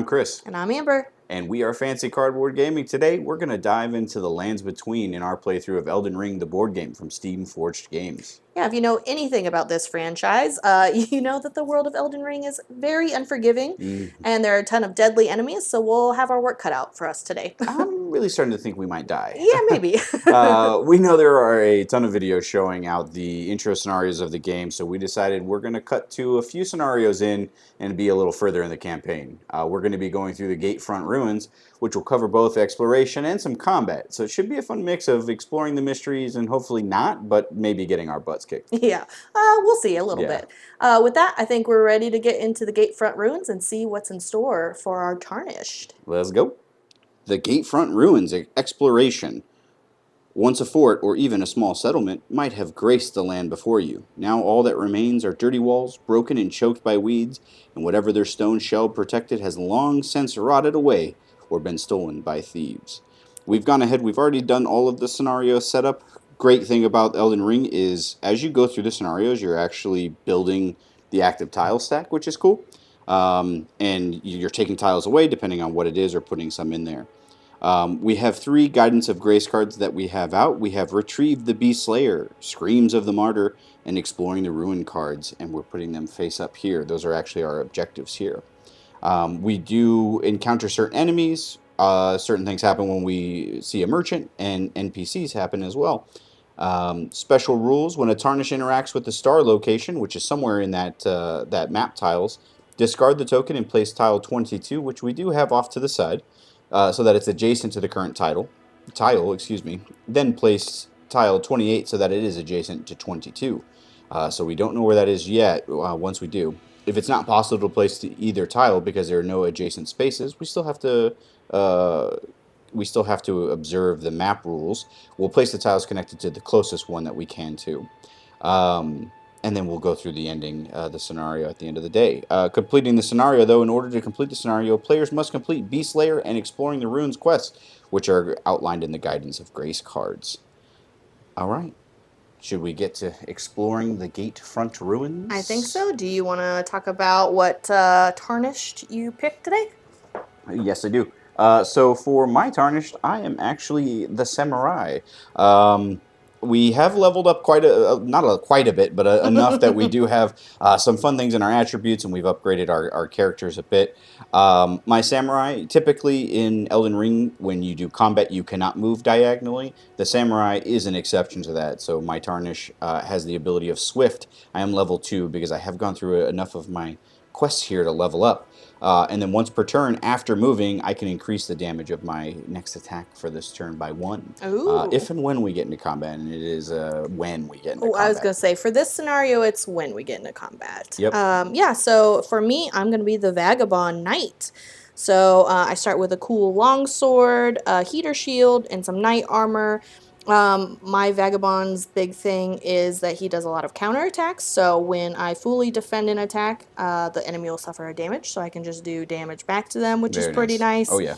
I'm Chris. And I'm Amber. And we are Fancy Cardboard Gaming. Today, we're going to dive into the lands between in our playthrough of Elden Ring, the board game from Steamforged Games. Yeah, if you know anything about this franchise, you know that the world of Elden Ring is very unforgiving, and there are a ton of deadly enemies, so we'll have our work cut out for us today. I'm really starting to think we might die. Yeah, maybe. We know there are a ton of videos showing out the intro scenarios of the game, so we decided we're going to cut to a few scenarios in and be a little further in the campaign. We're going to be going through the Gatefront Ruins, which will cover both exploration and some combat. So it should be a fun mix of exploring the mysteries and hopefully not, but maybe getting our butts kicked. Yeah, we'll see a little bit. With that, I think we're ready to get into the Gatefront Ruins and see what's in store for our Tarnished. Let's go. The Gatefront Ruins exploration. Once a fort or even a small settlement might have graced the land before you. Now all that remains are dirty walls, broken and choked by weeds, and whatever their stone shell protected has long since rotted away or been stolen by thieves. We've gone ahead, we've already done all of the scenario setup. Great thing about Elden Ring is as you go through the scenarios, you're actually building the active tile stack, which is cool. And you're taking tiles away depending on what it is or putting some in there. We have 3 Guidance of Grace cards that we have out. We have Retrieved the Beast Slayer, Screams of the Martyr, and Exploring the Ruin cards, and we're putting them face up here. Those are actually our objectives here. We do encounter certain enemies. Certain things happen when we see a merchant, and NPCs happen as well. Special rules: when a Tarnish interacts with the star location, which is somewhere in that map tiles, discard the token and place tile 22, which we do have off to the side, so that it's adjacent to the current tile, then place tile 28 so that it is adjacent to 22. So we don't know where that is yet. Once we do, if it's not possible to place either tile because there are no adjacent spaces, we still have to observe the map rules. We'll place the tiles connected to the closest one that we can to. And then we'll go through the ending, the scenario at the end of the day. Completing the scenario, though, in order to complete the scenario, players must complete Beast Slayer and Exploring the Ruins quests, which are outlined in the Guidance of Grace cards. All right. Should we get to exploring the Gatefront Ruins? I think so. Do you want to talk about what Tarnished you picked today? Yes, I do. So for my Tarnished, I am actually the Samurai. We have leveled up quite a bit, but enough that we do have some fun things in our attributes, and we've upgraded our characters a bit. My Samurai, typically in Elden Ring, when you do combat, you cannot move diagonally. The Samurai is an exception to that, so my Tarnish has the ability of Swift. I am level 2 because I have gone through enough of my quests here to level up. And then once per turn, after moving, I can increase the damage of my next attack for this turn by 1. If and when we get into combat, and it is when we get into combat. I was going to say, for this scenario, it's when we get into combat. Yep. Yeah, so for me, I'm going to be the Vagabond Knight. So I start with a cool longsword, a heater shield, and some knight armor. My Vagabond's big thing is that he does a lot of counterattacks, so when I fully defend an attack, the enemy will suffer a damage, so I can just do damage back to them, which is pretty nice. Oh, yeah.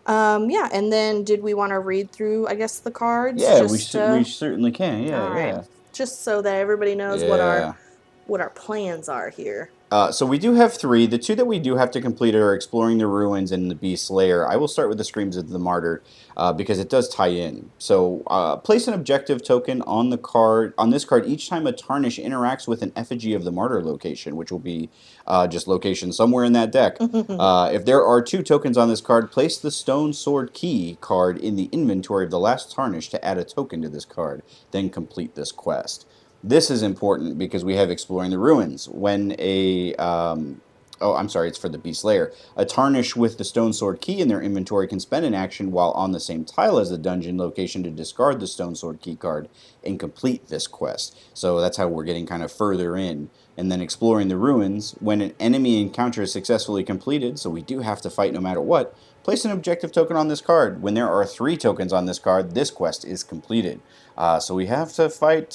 Yeah, and then did we want to read through, I guess, the cards? Yeah, we certainly can, yeah, right. Just so that everybody knows what our plans are here. So we do have 3. The 2 that we do have to complete are Exploring the Ruins and the Beast Slayer. I will start with the Screams of the Martyr because it does tie in. So place an objective token on this card each time a Tarnish interacts with an effigy of the Martyr location, which will be just location somewhere in that deck. If there are 2 tokens on this card, place the Stone Sword Key card in the inventory of the last Tarnish to add a token to this card. Then complete this quest. This is important because we have Exploring the Ruins. When it's for the Beast Slayer. A Tarnish with the Stone Sword Key in their inventory can spend an action while on the same tile as the dungeon location to discard the Stone Sword Key card and complete this quest. So that's how we're getting kind of further in. And then Exploring the Ruins, when an enemy encounter is successfully completed, so we do have to fight no matter what, place an objective token on this card. When there are 3 tokens on this card, this quest is completed. So we have to fight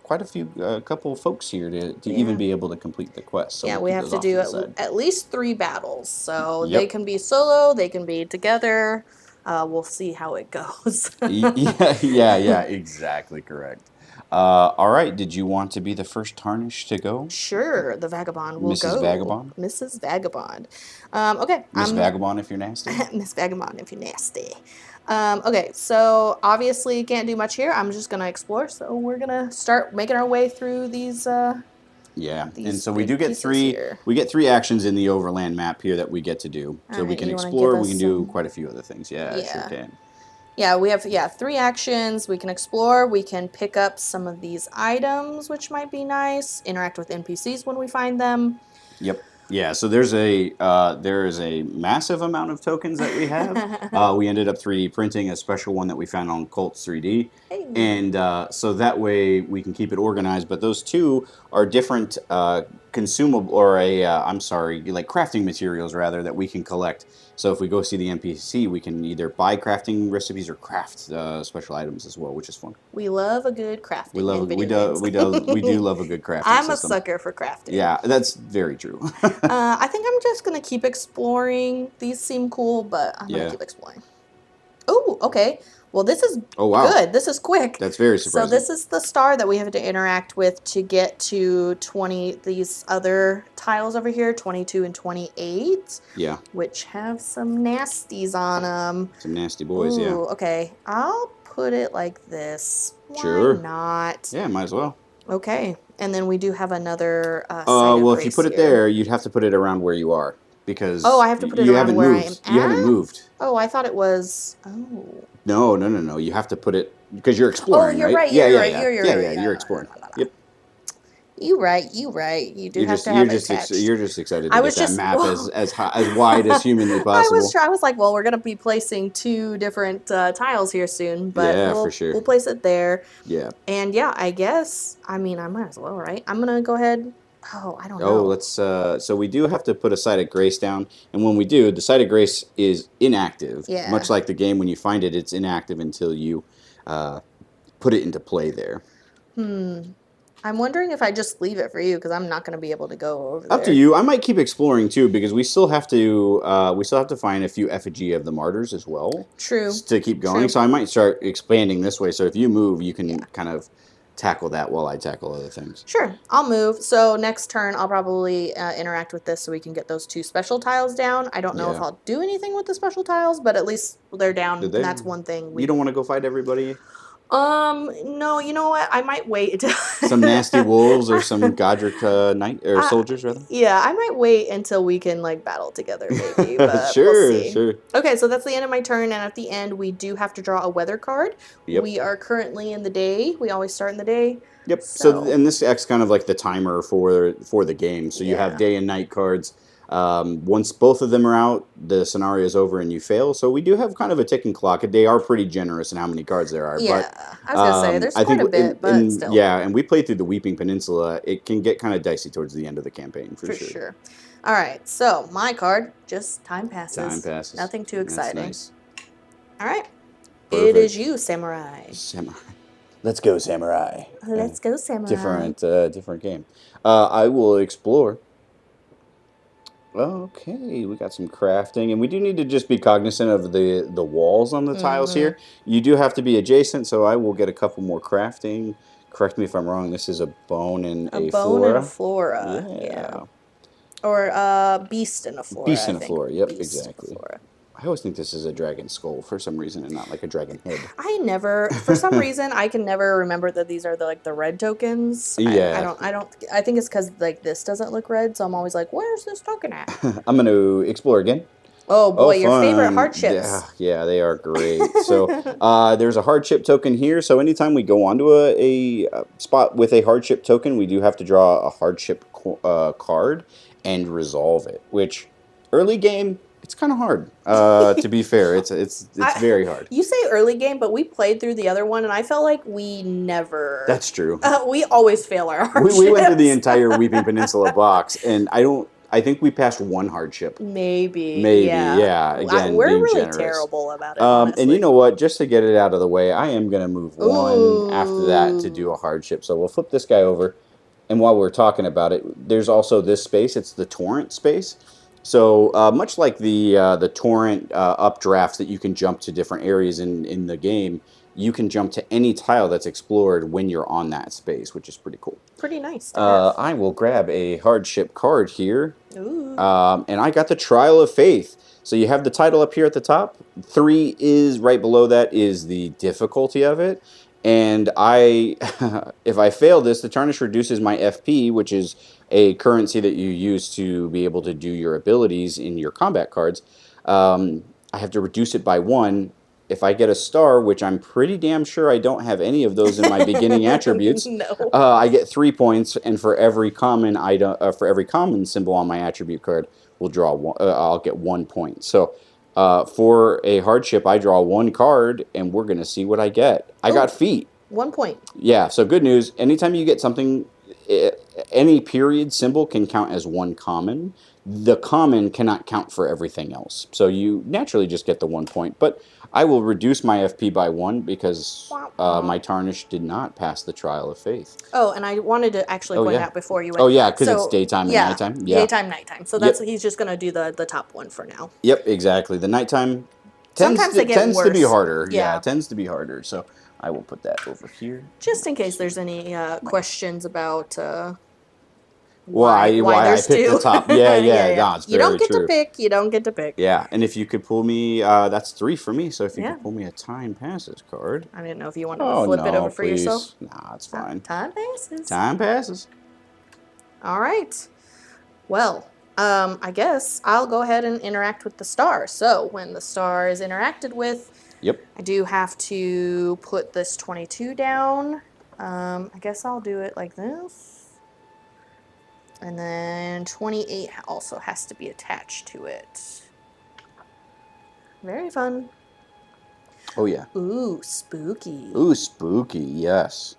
quite a couple folks here to even be able to complete the quest. So we have to do at least 3 battles. So they can be solo, they can be together. We'll see how it goes. Yeah, exactly correct. All right. Did you want to be the first Tarnished to go, Sure, the vagabond will Mrs. go. Vagabond? Mrs. Vagabond. Okay, Miss Vagabond, if you're nasty. Miss Vagabond if you're nasty. Okay, so obviously can't do much here. I'm just gonna explore. So we're gonna start making our way through Yeah, and these so we do big get pieces three. here. We get three actions in the Overland map here that we get to do. All So we right, can you want to give explore. We us can do some? quite a few other things. Yeah, I sure Yeah. can. Yeah, we have three actions. We can explore, we can pick up some of these items, which might be nice, interact with NPCs when we find them. Yep. Yeah. So there is a massive amount of tokens that we have. We ended up 3D printing a special one that we found on Colts 3D, Hey. and so that way we can keep it organized. But those two are different consumable or I'm sorry, like crafting materials rather that we can collect. So if we go see the NPC, we can either buy crafting recipes or craft special items as well, which is fun. We love a good We crafting love in we video do games. we do love a good crafting I'm a system. sucker for crafting. Yeah, that's very true. I think I'm just gonna keep exploring. These seem cool, but I'm gonna Yeah. keep exploring. Oh, okay. Well, this is Oh wow, good. This is quick. that's very So surprising. this is the star that we have to interact with to get to 20, these other tiles over here, 22 and 28, Yeah, which have some nasties on them. some nasty boys. Yeah, Ooh, okay. I'll put it like this. Why sure. not? Yeah, might as well. Okay. And then we do have another site of Well, if you grace put it here. there, you'd have to put it around where you are Oh, because I have to put it you around haven't where I am moved. You haven't at? moved. Oh, I thought it was. Oh. No, no, no, no. You have to put it because you're Oh, exploring, you're right? right. Yeah, You're yeah, right. yeah, You're yeah, right. yeah. You're exploring. Yep. You right. You right. You do have to You're have it just attached. you're just excited to I get was that just map as wide as humanly possible. I was like, well, we're gonna be placing two different tiles here soon, but Yeah, for sure. we'll place it there. Yeah. And yeah, I guess I mean I might as well, right? I'm gonna go ahead. Oh, I don't Oh, know. let's. So we do have to put a site of grace down, and when we do, the site of grace is inactive. Yeah. Much like the game, when you find it, it's inactive until you uh, put it into play there. I'm wondering if I just leave it for you because I'm not gonna be able to go over Up to there. you. I might keep exploring too because we still have to find a few effigy of the martyrs as well True. to keep going. True. So I might start expanding this way. So if you move, you can Yeah. kind of tackle that while I tackle other things. Sure, I'll move. So next turn, I'll probably interact with this so we can get those two special tiles down. I don't know if Yeah. I'll do anything with the special tiles, but at least they're down, Did and they? that's one thing You we. don't want to go fight everybody? No, you know what? I might wait until. Some nasty wolves or some Godric knight or soldiers rather? Yeah, I might wait until we can like battle together, maybe, but we'll Sure, see. sure. Okay, so that's the end of my turn, and at the end we do have to draw a weather card. Yep. We are currently in the day. We always start in the day. Yep. So, So and this acts kind of like the timer for the game. So you have yeah. day and night cards. Once both of them are out, the scenario is over and you fail. So we do have kind of a ticking clock. They are pretty generous in how many cards there are. Yeah, But I was gonna say there's I quite think a bit, but still. yeah, and we played through the Weeping Peninsula. It can get kind of dicey towards the end of the campaign for For sure. sure. All right, so my card, just time passes. Time passes. Nothing too That's exciting. nice. All right. Perfect. It is you, samurai. Samurai. Let's go, samurai. Let's go, samurai. Different game. I will explore. Okay, we got some crafting, and we do need to just be cognizant of the walls on the tiles here. You do have to be adjacent, so I will get a couple more crafting. Correct me if I'm wrong. This is a bone and A a bone flora. and a flora. Yeah. Or beast and a flora. Beast and I a think. flora. Yep, Beast exactly. And a flora. I always think this is a dragon skull for some reason, and not like a dragon head. I never, for some reason, I can never remember that these are the red tokens. Yeah. I think it's because like this doesn't look red, so I'm always like, where's this token at? I'm going to explore again. Oh boy, your favorite fun. hardships. Yeah, they are great. So there's a hardship token here. So anytime we go onto a spot with a hardship token, we do have to draw a hardship card and resolve it. Which early game, it's kind of hard. To be fair, it's very hard. You say early game, but we played through the other one, and I felt like we never. That's true. We always fail our hardships. We went through the entire Weeping Peninsula box, and I think we passed one hardship. Maybe, yeah. Again, we're being really generous. Terrible about it. Honestly. And you know what? Just to get it out of the way, I am gonna move one after that to do a hardship. So we'll flip this guy over, and while we're talking about it, there's also this space. It's the torrent space. So much like the torrent updrafts that you can jump to different areas in the game, you can jump to any tile that's explored when you're on that space, which is pretty cool. Pretty nice to have. I will grab a hardship card here. Ooh. And I got the Trial of Faith. So you have the title up here at the top. 3 is right below that is the difficulty of it. And if I fail this, the Tarnish reduces my FP, which is a currency that you use to be able to do your abilities in your combat cards. I have to reduce it by 1. If I get a star, which I'm pretty damn sure I don't have any of those in my beginning attributes, No. I get 3 points, and for every common item, for every common symbol on my attribute card, we'll draw one. I'll get 1 point. So for a hardship, I draw 1 card, and we're gonna see what I get. I got feet. 1 point. Yeah. So good news. Anytime you get something, any period symbol can count as 1 common. The common cannot count for everything else. So you naturally just get the 1 point. But I will reduce my FP by 1 because my Tarnished did not pass the Trial of Faith. Oh, and I wanted to actually point out before you went. Oh, yeah, because it's daytime and nighttime. Yeah, daytime, nighttime. So that's he's just going to do the top one for now. Yep, exactly. The nighttime tends to be harder. Yeah, it tends to be harder. So I will put that over here. Just in case there's any questions about... why I picked the top. Yeah. No, it's you don't get to pick. You don't get to pick. Yeah, and if you could pull me, that's 3 for me. So if you could pull me a Time Passes card. I didn't know if you wanted to flip it over for yourself. Nah, it's fine. Time passes. Time passes. All right. Well, I guess I'll go ahead and interact with the star. So when the star is interacted with, I do have to put this 22 down. I guess I'll do it like this. And then 28 also has to be attached to it. Very fun. Oh, yeah. Ooh, spooky. Ooh, spooky, yes.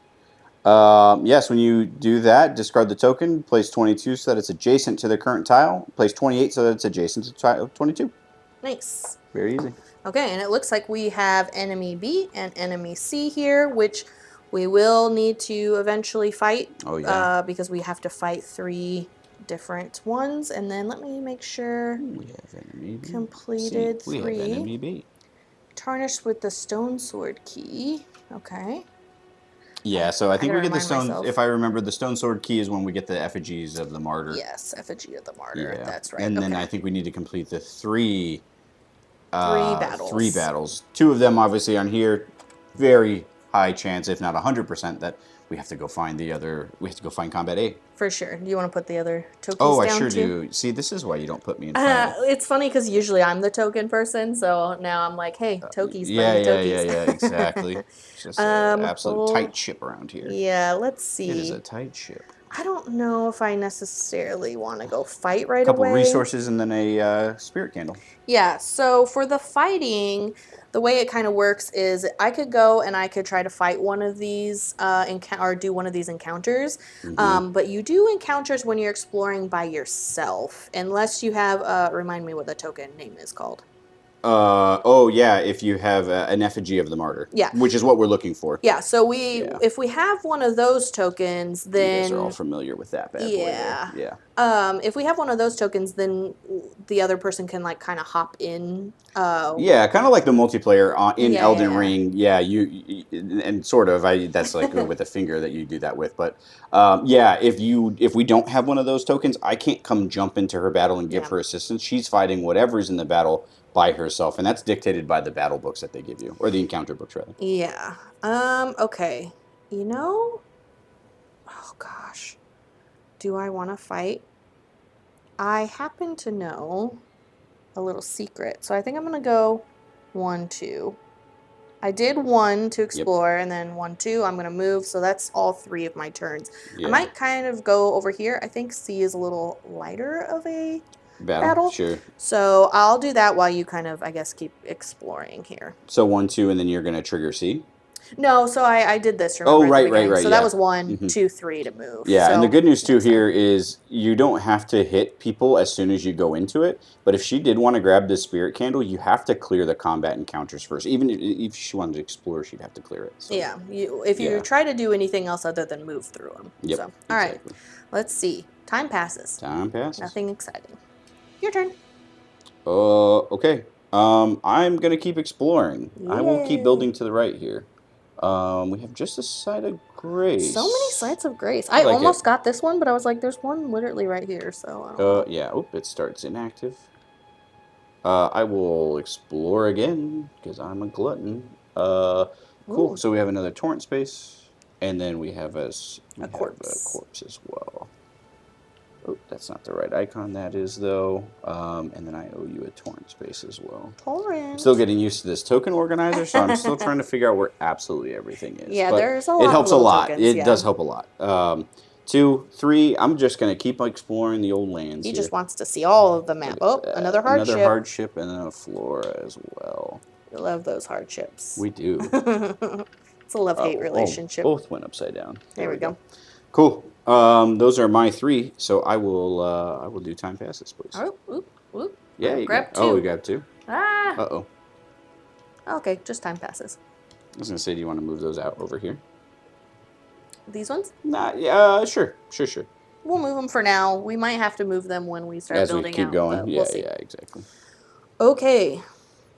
Yes, when you do that, discard the token, place 22 so that it's adjacent to the current tile, place 28 so that it's adjacent to tile 22. Nice. Very easy. Okay, and it looks like we have enemy B and enemy C here, which we will need to eventually fight. Oh, yeah. Because we have to fight 3 different ones. And then let me make sure we have enemy B. Completed C. 3. We have enemy B. Tarnished with the stone sword key. Okay. Yeah, so I think we get the stone. If I remember, the stone sword key is when we get the effigies of the martyr. Yes, effigy of the martyr. Yeah. That's right. And then I think we need to complete the 3 battles. 3 battles. 2 of them obviously on here. Very high chance, if not 100%, that we have to go find the other. We have to go find Combat A. For sure. Do you want to put the other tokens down? Oh, I down sure too? do. See, this is why you don't put me in front. It's funny because usually I'm the token person, so now I'm like, hey, tokies, yeah, tokies. Exactly. It's just an absolute tight ship around here. Yeah, let's see. It is a tight ship. I don't know if I necessarily want to go fight right away. A couple resources and then a spirit candle. Yeah, so for the fighting, the way it kind of works is I could go and I could try to fight one of these or do one of these encounters. But you do encounters when you're exploring by yourself, unless you have, remind me what the token name is called. If you have an effigy of the martyr. Yeah. Which is what we're looking for. Yeah, so if we have one of those tokens, then... You guys are all familiar with that bad boy. Yeah. If we have one of those tokens, then the other person can, like, kind of hop in. Yeah, kind of like the multiplayer in Elden Ring. Yeah, and sort of. That's like with a finger that you do that with. But, if we don't have one of those tokens, I can't come jump into her battle and give her assistance. She's fighting whatever's in the battle by herself, and that's dictated by the battle books that they give you, or the encounter books, rather. Yeah. Okay. Oh, gosh. Do I want to fight? I happen to know a little secret, so I think I'm going to go 1, 2. I did 1 to explore, and then 1, 2, I'm going to move, so that's all 3 of my turns. I might kind of go over here. I think C is a little lighter of a... battle. Sure. So I'll do that while you kind of, I guess, keep exploring here. So 1, 2, and then you're going to trigger C? No, so I did this. Remember, right. So that was 1, 2, 3 to move. Yeah, so, and the good news too here is you don't have to hit people as soon as you go into it. But if she did want to grab this spirit candle, you have to clear the combat encounters first. Even if she wanted to explore, she'd have to clear it. So. Yeah, if you try to do anything else other than move through them. Yep. So, all right, let's see. Time passes. Time passes. Nothing exciting. Your turn. Okay. I'm gonna keep exploring. Yay. I will keep building to the right here. We have just a side of grace. So many sites of grace. I like almost it. got this one, but I was like, there's one literally right here, so I don't know. Yeah. Oh, it starts inactive. I will explore again because I'm a glutton. Cool. Ooh, So we have another torrent space, and then we have a corpse. corpse as well. Oh, that's not the right icon. That is though. And then I owe you a torrent space as well. Torrent. I'm still getting used to this token organizer, so I'm still trying to figure out where absolutely everything is. Yeah, but there's a lot it of helps a little lot. tokens, It yeah. does help a lot. 2, 3. I'm just gonna keep exploring the old lands. He here. just wants to see all of the map. Oh, another hardship. Another hardship, and then a flora as well. We love those hardships. We do. It's a love-hate relationship. Both went upside down. There we go. Cool. Those are my 3. So I will do time passes, please. Oh, oop, oop. Yeah, you grab got. 2. Oh, we got 2. Ah. Uh-oh. Okay, just time passes. I was gonna say, do you want to move those out over here? These ones? Nah. Yeah. Sure. We'll move them for now. We might have to move them when we start As building we keep out, going. but Yeah. we'll see. Yeah. Exactly. Okay.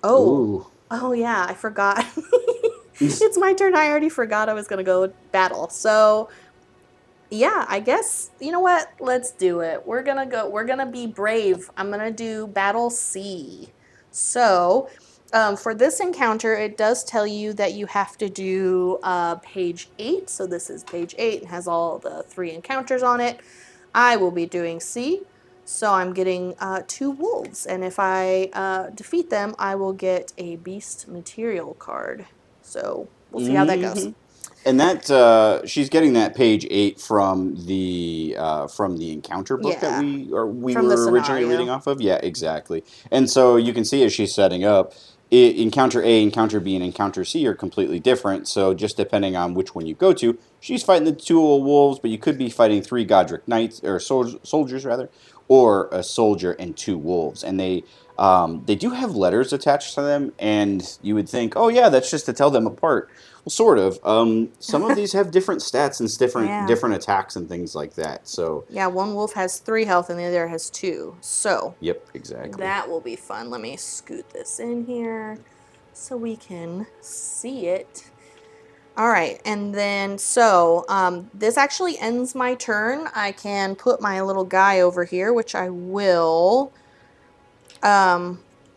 Oh. Ooh. Oh yeah, I forgot. It's my turn. I already forgot I was gonna go battle. So yeah, I guess you know what? Let's do it. We're gonna be brave. I'm gonna do battle C. So for this encounter, it does tell you that you have to do page 8. So this is page 8 and has all the 3 encounters on it. I will be doing C. So I'm getting 2 wolves, and if I defeat them, I will get a beast material card. So we'll see how that goes. And that she's getting that page 8 from the encounter book that we From the were originally scenario. reading off of. Yeah, exactly. And so you can see as she's setting up, encounter A, encounter B, and encounter C are completely different. So just depending on which one you go to, she's fighting the 2 wolves, but you could be fighting 3 Godric knights or soldiers rather, or a soldier and 2 wolves, and they do have letters attached to them, and you would think, oh yeah, that's just to tell them apart. Well, sort of. Some of these have different stats and different attacks and things like that. So yeah, one wolf has 3 health and the other has 2. So yep, exactly. That will be fun. Let me scoot this in here so we can see it. All right, and then so this actually ends my turn. I can put my little guy over here, which I will.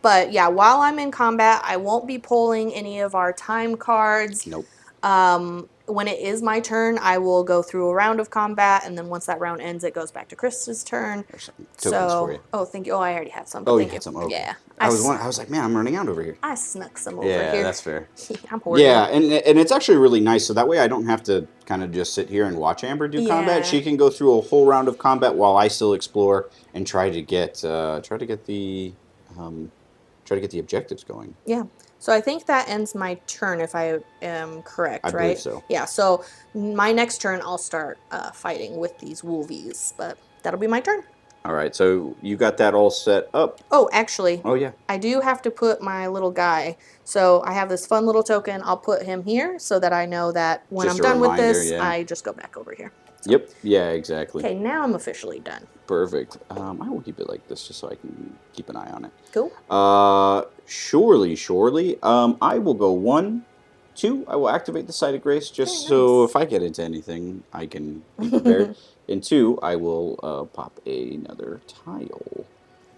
But yeah, while I'm in combat, I won't be pulling any of our time cards. Nope. When it is my turn, I will go through a round of combat, and then once that round ends, it goes back to Krista's turn. There's some tokens for you. Oh, thank you. Oh, I already have some. Oh, thank you had some. Okay. Yeah. I was like, man, I'm running out over here. I snuck some over Yeah, here. that's fair. I'm hoarding. Yeah, and it's actually really nice. So that way I don't have to kind of just sit here and watch Amber do combat. She can go through a whole round of combat while I still explore and try to get the objectives going. Yeah. So I think that ends my turn if I am correct, right? I believe so. Yeah, so my next turn I'll start fighting with these wolvies, but that'll be my turn. All right, so you got that all set up. Oh, actually. Oh, yeah. I do have to put my little guy. So I have this fun little token. I'll put him here so that I know that when Just I'm done with this, yeah. I just go back over here. So. Yep. Yeah, exactly. Okay, now I'm officially done. Perfect. I will keep it like this just so I can keep an eye on it. Cool. Surely. I will go 1, 2. I will activate the Site of Grace just so if I get into anything, I can be prepared. And 2, I will pop another tile.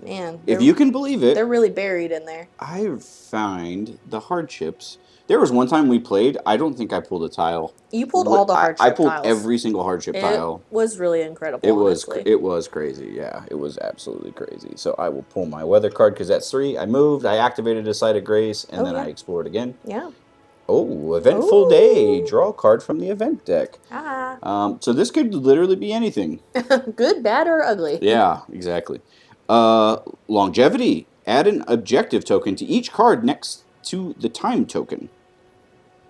Man. If you can believe it. They're really buried in there. I find the hardships. There was one time we played, I don't think I pulled a tile. You pulled all the hardship tiles. I pulled tiles. every single hardship tile. It was really incredible, honestly. It was crazy, yeah. It was absolutely crazy. So I will pull my weather card because that's 3. I moved, I activated a Site of Grace, and then I explored again. Yeah. Oh, Eventful Day. Draw a card from the event deck. So this could literally be anything. Good, bad, or ugly. Yeah, exactly. Longevity. Add an objective token to each card next to the time token.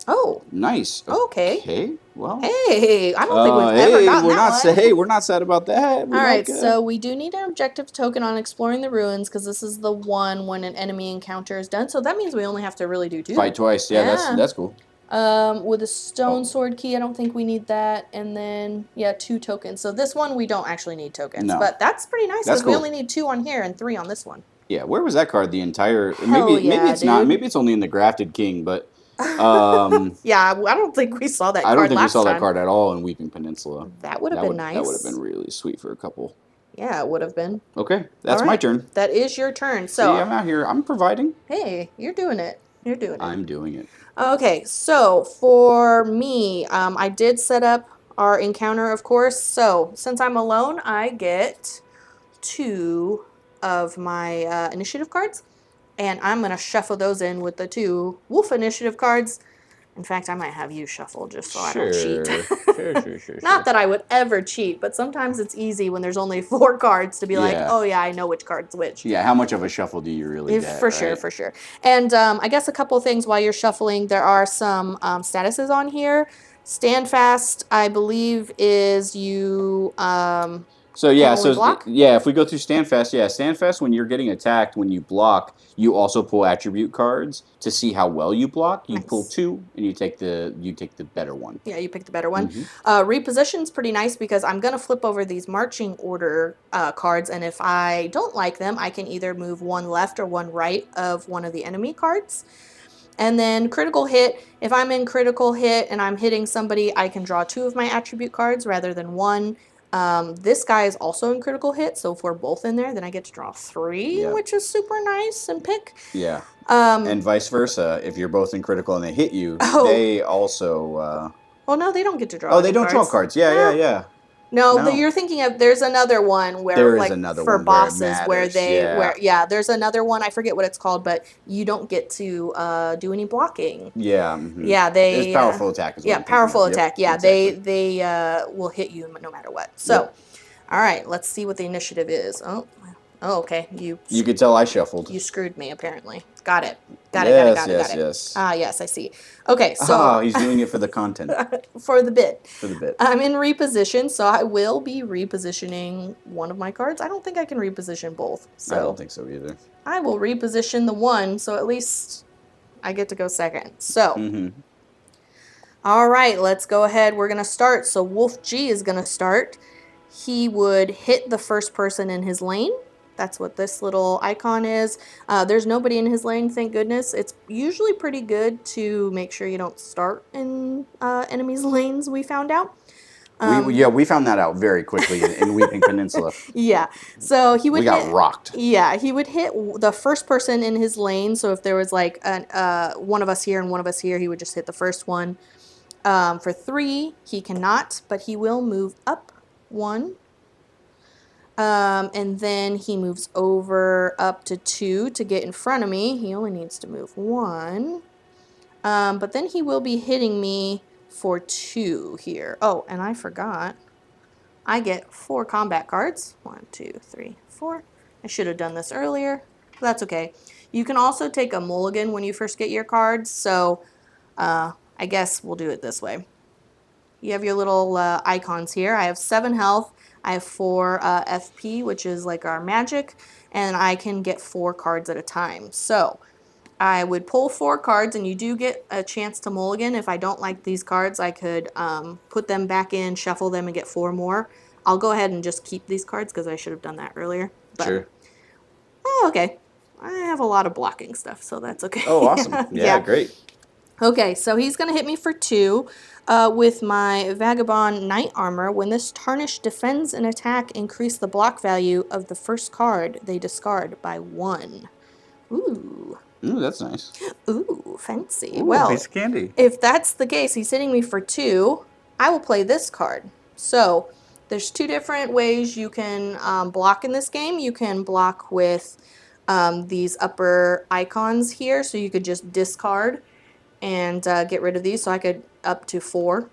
Oh. Nice. Okay. Okay. Well. Hey, I don't think we've ever gotten that one. Hey, we're not sad about that. All right, so we do need an objective token on exploring the ruins because this is the one when an enemy encounter is done. So that means we only have to really do 2. Fight twice. Yeah. That's cool. With a stone sword key, I don't think we need that. And then, 2 tokens. So this one, we don't actually need tokens. No. But that's pretty nice because cool. we only need 2 on here and 3 on this one. Yeah, where was that card the entire... Maybe it's not. Maybe it's only in the Grafted King, but Yeah, I don't think we saw that I don't card think we last saw that time. card at all in Weeping Peninsula. That would have been That would have nice. been really sweet for a couple. Yeah, it would have been. Okay, All that's my right. turn. That is your turn. See, So, I'm out here. I'm providing. hey, you're doing it. You're doing it. I'm doing it. Okay, so for me, I did set up our encounter, of course. So since I'm alone, I get 2 of my initiative cards, and I'm going to shuffle those in with the 2 wolf initiative cards. In fact, I might have you shuffle just so I don't cheat. Sure. Not that I would ever cheat, but sometimes it's easy when there's only 4 cards to be like, Yeah. oh yeah, I know which card's which. Yeah, how much of a shuffle do you really get? For sure, for sure. And I guess a couple of things while you're shuffling, there are some statuses on here. Standfast, I believe, is you So can yeah, only block. if we go through Standfast, when you're getting attacked, when you block, you also pull attribute cards to see how well you block. You pull Nice. 2, and you take the better one. Yeah, you pick the better one. Reposition's pretty nice because I'm going to flip over these marching order cards, and if I don't like them, I can either move one left or one right of one of the enemy cards. And then critical hit, if I'm in critical hit and I'm hitting somebody, I can draw 2 of my attribute cards rather than 1. This guy is also in critical hit, so if we're both in there, then I get to draw 3, which is super nice and pick. Yeah. And vice versa, if you're both in critical and they hit you, they also... Oh, no, they don't get to draw Oh, they don't draw cards. Yeah. No, you're thinking of, there's another one where, there is like, another for one bosses where it matters, there's another one, I forget what it's called, but you don't get to do any blocking. Yeah. Yeah, they... It's powerful attack. Yeah, powerful attack. Yeah, exactly. they will hit you no matter what. So, all right, let's see what the initiative is. Oh, okay. You could tell I shuffled. You screwed me, apparently. Got it. Got Yes. it. Ah, yes, I see. Okay, so... he's doing it for the content. For the bit. For the bit. I'm in reposition, so I will be repositioning one of my cards. I don't think I can reposition both. So I don't think so either. I will reposition the one, so at least I get to go second. So, all right, let's go ahead. We're going to start. So Wolf G is going to start. He would hit the first person in his lane. That's what this little icon is. There's nobody in his lane, thank goodness. It's usually pretty good to make sure you don't start in enemies' lanes, we found out. We found that out very quickly in Weeping Peninsula. Yeah, so he would we got rocked. Yeah, he would hit the first person in his lane. So if there was like one of us here and one of us here, he would just hit the first one. For 3, he cannot, but he will move up 1. And then he moves over up to 2 to get in front of me. He only needs to move 1. But then he will be hitting me for 2 here. Oh, and I forgot. I get 4 combat cards. 1, 2, 3, 4. I should have done this earlier. That's okay. You can also take a mulligan when you first get your cards. So I guess we'll do it this way. You have your little icons here. I have 7 health. I have 4 FP, which is like our magic, and I can get 4 cards at a time. So I would pull 4 cards, and you do get a chance to mulligan. If I don't like these cards, I could put them back in, shuffle them, and get 4 more. I'll go ahead and just keep these cards because I should have done that earlier. But, sure. Oh, okay. I have a lot of blocking stuff, so that's okay. Oh, awesome. Yeah, great. Okay, so he's going to hit me for 2 with my Vagabond Knight Armor. When this Tarnished defends an attack, increase the block value of the first card they discard by 1. Ooh. Ooh, that's nice. Ooh, fancy. Ooh, well, piece of candy. If that's the case, he's hitting me for 2, I will play this card. So there's 2 different ways you can block in this game. You can block with these upper icons here, so you could just discard and get rid of these, so I could up to 4.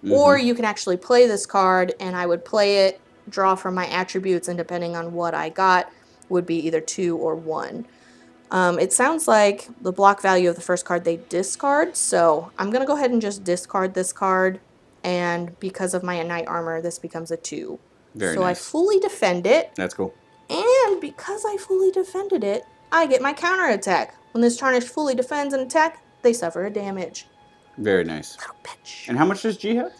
Or you can actually play this card, and I would play it, draw from my attributes, and depending on what I got, would be either 2 or 1. It sounds like the block value of the first card they discard, so I'm going to go ahead and just discard this card, and because of my Knight Armor, this becomes a 2. Very so nice. I fully defend it. That's cool. And because I fully defended it, I get my counterattack. When this Tarnished fully defends an attack, they suffer a damage. Very nice. Little bitch. And how much does G have?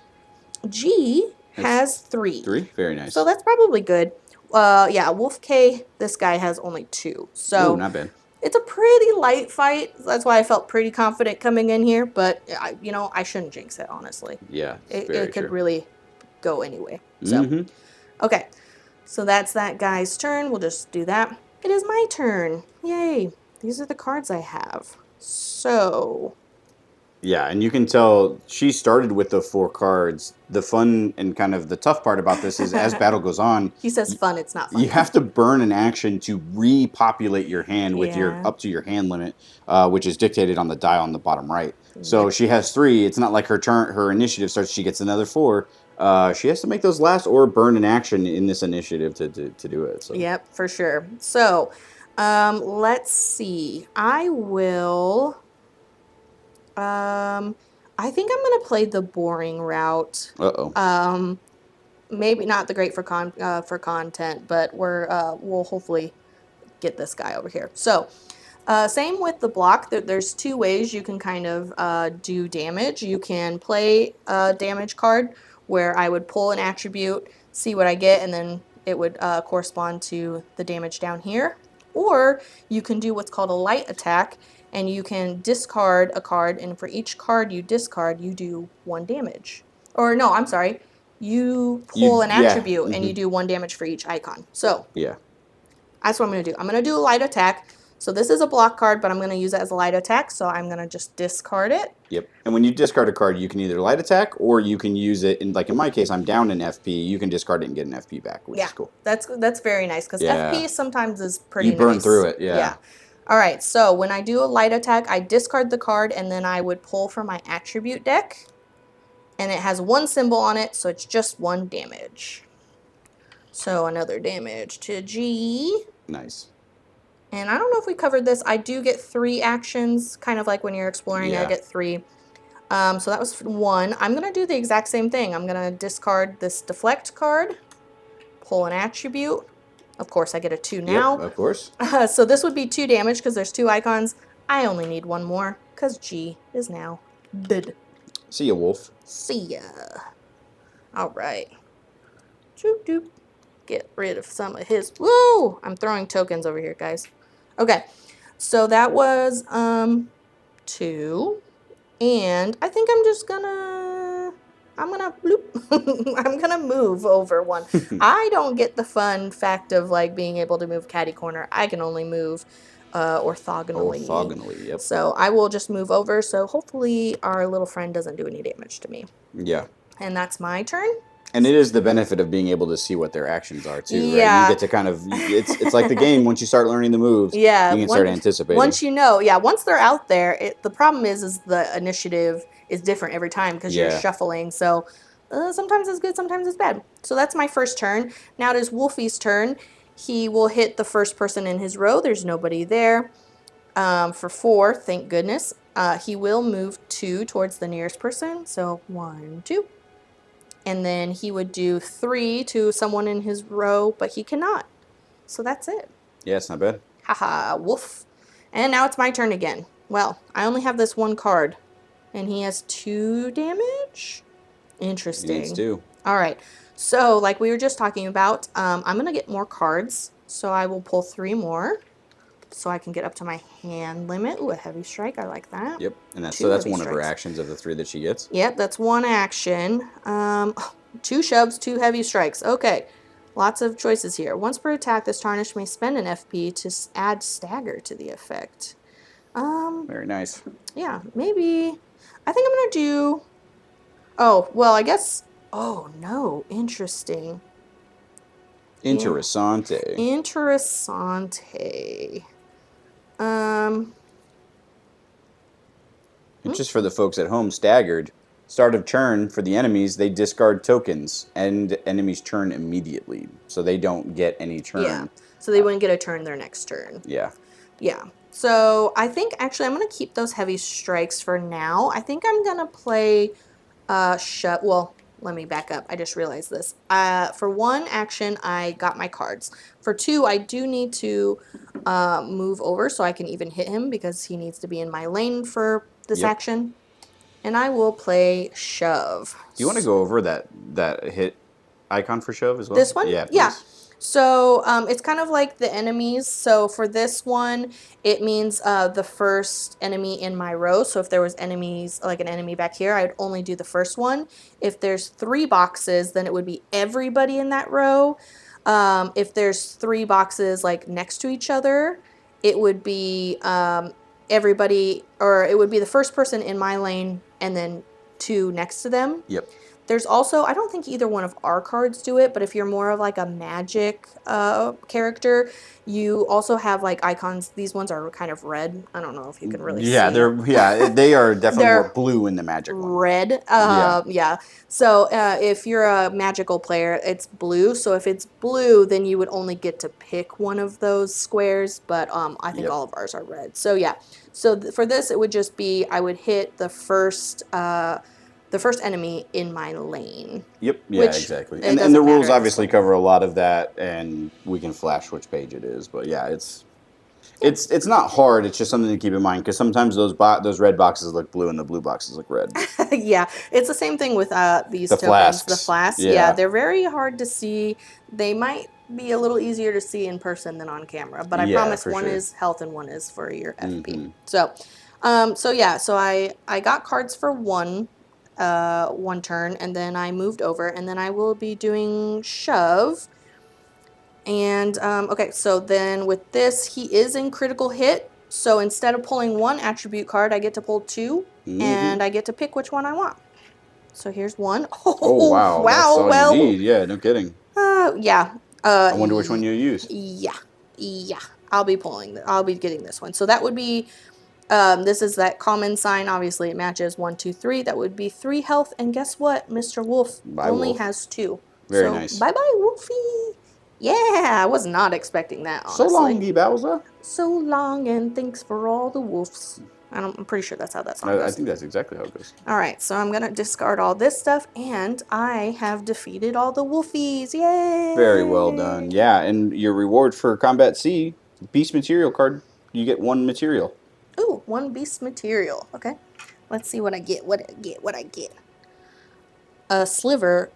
G has 3. 3? Very nice. So that's probably good. Yeah, Wolf K, this guy has only 2. So ooh, not bad. It's a pretty light fight. That's why I felt pretty confident coming in here. But I shouldn't jinx it, honestly. Yeah, it's It very could true. really go anyway. So, Mm-hmm. okay. So that's that guy's turn. We'll just do that. It is my turn. Yay. These are the cards I have. So, Yeah, and you can tell she started with the 4 cards. The fun and kind of the tough part about this is as battle goes on, he says fun, it's not you fun. have to burn an action to repopulate your hand with your Yeah. up to your hand limit, which is dictated on the die on the bottom right. So Yep. she has 3. It's not like her initiative starts. She gets another 4. She has to make those last or burn an action in this initiative to do it. So Yep, for sure. So, let's see. I will. I think I'm gonna play the boring route. uh-oh. Maybe not the great for content, but we'll hopefully get this guy over here. So, same with the block. There's 2 ways you can kind of do damage. You can play a damage card where I would pull an attribute, see what I get, and then it would correspond to the damage down here. Or you can do what's called a light attack, and you can discard a card, and for each card you discard, you do 1 damage. Or no, I'm sorry. You pull an Yeah. attribute and you Mm-hmm. do 1 damage for each icon. So Yeah. that's what I'm going to do. I'm going to do a light attack. So this is a block card, but I'm going to use it as a light attack. So I'm going to just discard it. Yep. And when you discard a card, you can either light attack or you can use it. In my case, I'm down in FP. You can discard it and get an FP back, which Yeah, is cool. that's very nice because Yeah. FP sometimes is pretty You burn nice. through it, yeah. Yeah. All right. So when I do a light attack, I discard the card and then I would pull from my attribute deck, and it has 1 symbol on it, so it's just 1 damage. So another damage to G. Nice. And I don't know if we covered this. I do get 3 actions, kind of like when you're exploring. Yeah. I get 3. So that was 1. I'm going to do the exact same thing. I'm going to discard this deflect card, pull an attribute. Of course, I get a 2 now. Yep, of course. So this would be 2 damage because there's 2 icons. I only need 1 more because G is now dead. See ya, Wolf. See ya. All right. Choop doop. Get rid of some of his. Whoa! I'm throwing tokens over here, guys. Okay. So that was 2. And I think I'm just gonna, bloop. I'm gonna move over 1. I don't get the fun fact of like being able to move catty corner. I can only move orthogonally. Orthogonally, yep. So I will just move over. So hopefully our little friend doesn't do any damage to me. Yeah. And that's my turn. And it is the benefit of being able to see what their actions are too, Yeah. right? You get to kind of it's like the game. Once you start learning the moves, Yeah, you can start anticipating. Once you know, once they're out there, the problem is the initiative is different every time because you're shuffling. So sometimes it's good, sometimes it's bad. So that's my first turn. Now it is Wolfie's turn. He will hit the first person in his row. There's nobody there. For 4, thank goodness. He will move 2 towards the nearest person. So 1, 2. And then he would do 3 to someone in his row, but he cannot. So that's it. Yeah, it's not bad. Haha, woof. And now it's my turn again. Well, I only have this 1 card. And he has 2 damage? Interesting. He needs 2. All right. So, like we were just talking about, I'm going to get more cards. So I will pull 3 more. So I can get up to my hand limit. Ooh, a heavy strike. I like that. Yep. And that's 2 that's heavy one of her strikes. actions of the 3 that she gets. Yep, that's 1 action. 2 shoves, 2 heavy strikes. Okay. Lots of choices here. Once per attack, this Tarnished may spend an FP to add stagger to the effect. Very nice. Yeah, maybe. I think I'm going to do... Oh, well, I guess... Oh, no. Interesting. Interessante. Interessante. And just for the folks at home, staggered. Start of turn for the enemies, they discard tokens, and enemies turn immediately, so they don't get any turn. Yeah, so they wouldn't get a turn their next turn. Yeah. Yeah. So I think actually I'm going to keep those heavy strikes for now. I think I'm going to play well, let me back up. I just realized this. For 1 action, I got my cards. For 2, I do need to move over so I can even hit him because he needs to be in my lane for this action. And I will play shove. Do you want to go over that hit icon for shove as well? This one? Yeah, please. Yeah. So it's kind of like the enemies. So for this one, it means the first enemy in my row. So if there was enemies, like an enemy back here, I'd only do the first one. If there's 3 boxes, then it would be everybody in that row. If there's 3 boxes like next to each other, it would be everybody, or it would be the first person in my lane and then 2 next to them. Yep. There's also, I don't think either one of our cards do it, but if you're more of like a magic character, you also have like icons. These ones are kind of red. I don't know if you can really see. They are definitely They're more blue in the magic one. red. Yeah. So if you're a magical player, it's blue. So if it's blue, then you would only get to pick one of those squares. But I think all of ours are red. So yeah. So for this, it would just be I would hit the first enemy in my lane. Yep. Yeah. Exactly. And the rules obviously cover a lot of that, and we can flash which page it is. But yeah, it's not hard. It's just something to keep in mind because sometimes those red boxes look blue and the blue boxes look red. Yeah, it's the same thing with these tokens. Flasks. The flasks. Yeah, they're very hard to see. They might be a little easier to see in person than on camera, but I promise one is health and one is for your FP. So, so I got cards for one turn, and then I moved over, and then I will be doing shove. And, okay, so then with this, he is in critical hit. So instead of pulling 1 attribute card, I get to pull 2, and I get to pick which one I want. So here's 1. Oh, wow. That's all you need. Yeah, no kidding. Yeah. I wonder which one you use. Yeah. I'll be getting this one. So that would be, this is that common sign. Obviously, it matches 1, 2, 3. That would be 3 health. And guess what? Mr. Wolf only has 2. Very nice. Bye-bye, Wolfie. Yeah, I was not expecting that, honestly. So long, Bowser. So long, and thanks for all the wolves. I'm pretty sure that's how that song goes. I think that's exactly how it goes. All right, so I'm going to discard all this stuff, and I have defeated all the wolfies. Yay! Very well done. Yeah, and your reward for Combat C, Beast Material card, you get 1 material. Ooh, 1 Beast Material. Okay, let's see what I get. What I get. A sliver...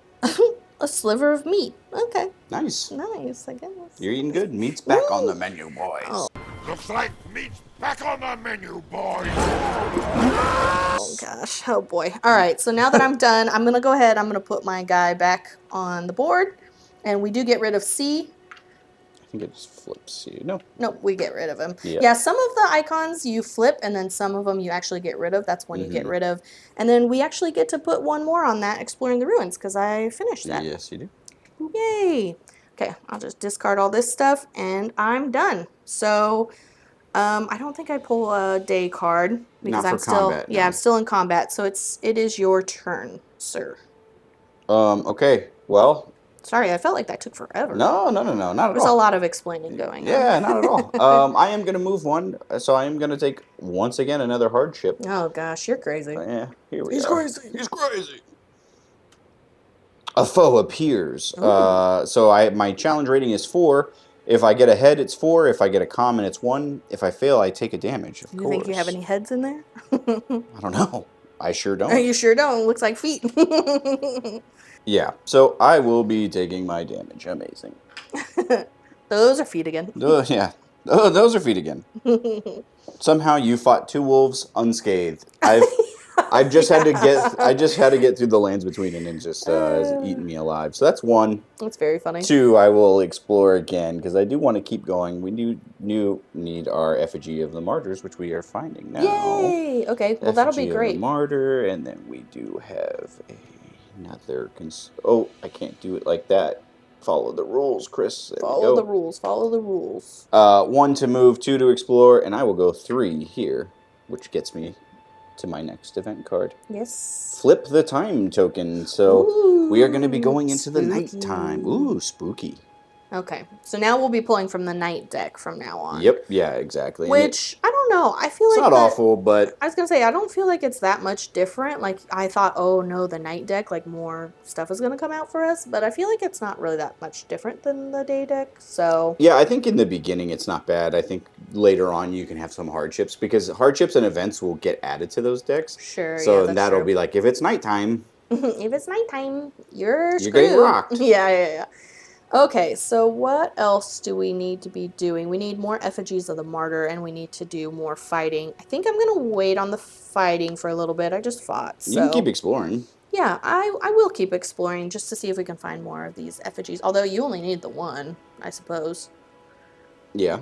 A sliver of meat. Okay. Nice, I guess. You're eating good. Meat's back on the menu, boys. Oh. Looks like meat's back on the menu, boys. Oh, gosh. Oh, boy. All right. So now that I'm done, I'm going to go ahead. I'm going to put my guy back on the board. And we do get rid of C. I think it just flips C. No. Nope, we get rid of him. Yeah, some of the icons you flip, and then some of them you actually get rid of. That's one you get rid of. And then we actually get to put 1 more on that, Exploring the Ruins, because I finished that. Yes, you do. Yay! Okay, I'll just discard all this stuff, and I'm done. So, I don't think I pull a day card because I'm still combat, I'm still in combat. So it is your turn, sir. Okay. Well. Sorry, I felt like that took forever. No, not at all. There's a lot of explaining going on. Yeah, not at all. I am going to move 1, so I am going to take, once again, another hardship. Oh, gosh, you're crazy. Yeah, here we go. He's crazy. A foe appears. So my challenge rating is 4. If I get a head, it's 4. If I get a common, it's 1. If I fail, I take a damage, of course. You think you have any heads in there? I don't know. I sure don't. You sure don't. Looks like feet. Yeah, so I will be taking my damage. Amazing. Those are feet again. Yeah, those are feet again. Somehow you fought 2 wolves unscathed. I've just had to get through the lands between, and it just has eaten me alive. So that's 1. That's very funny. 2, I will explore again because I do want to keep going. We do need our effigy of the martyrs, which we are finding now. Yay! Okay, well that'll be great. Of the martyr, and then we do have another. I can't do it like that. Follow the rules, Chris. Follow the rules. Follow the rules. 1 to move, 2 to explore, and I will go 3 here, which gets me to my next event card. Yes. Flip the time token. So we are going to be going into the nighttime. Ooh, spooky. Okay, so now we'll be pulling from the night deck from now on. Yep, yeah, exactly. Which, I don't know, I feel like... It's not awful, but... I was going to say, I don't feel like it's that much different. Like, I thought, oh no, the night deck, like, more stuff is going to come out for us. But I feel like it's not really that much different than the day deck, so... Yeah, I think in the beginning it's not bad. I think later on you can have some hardships, because hardships and events will get added to those decks. Sure, so that'll be like, if it's nighttime... if it's nighttime, you're getting rocked. Yeah. Okay, so what else do we need to be doing? We need more effigies of the martyr, and we need to do more fighting. I think I'm gonna wait on the fighting for a little bit. I just fought, You can keep so exploring. yeah, I will keep exploring just to see if we can find more of these effigies. Although you only need the one, I suppose. Yeah.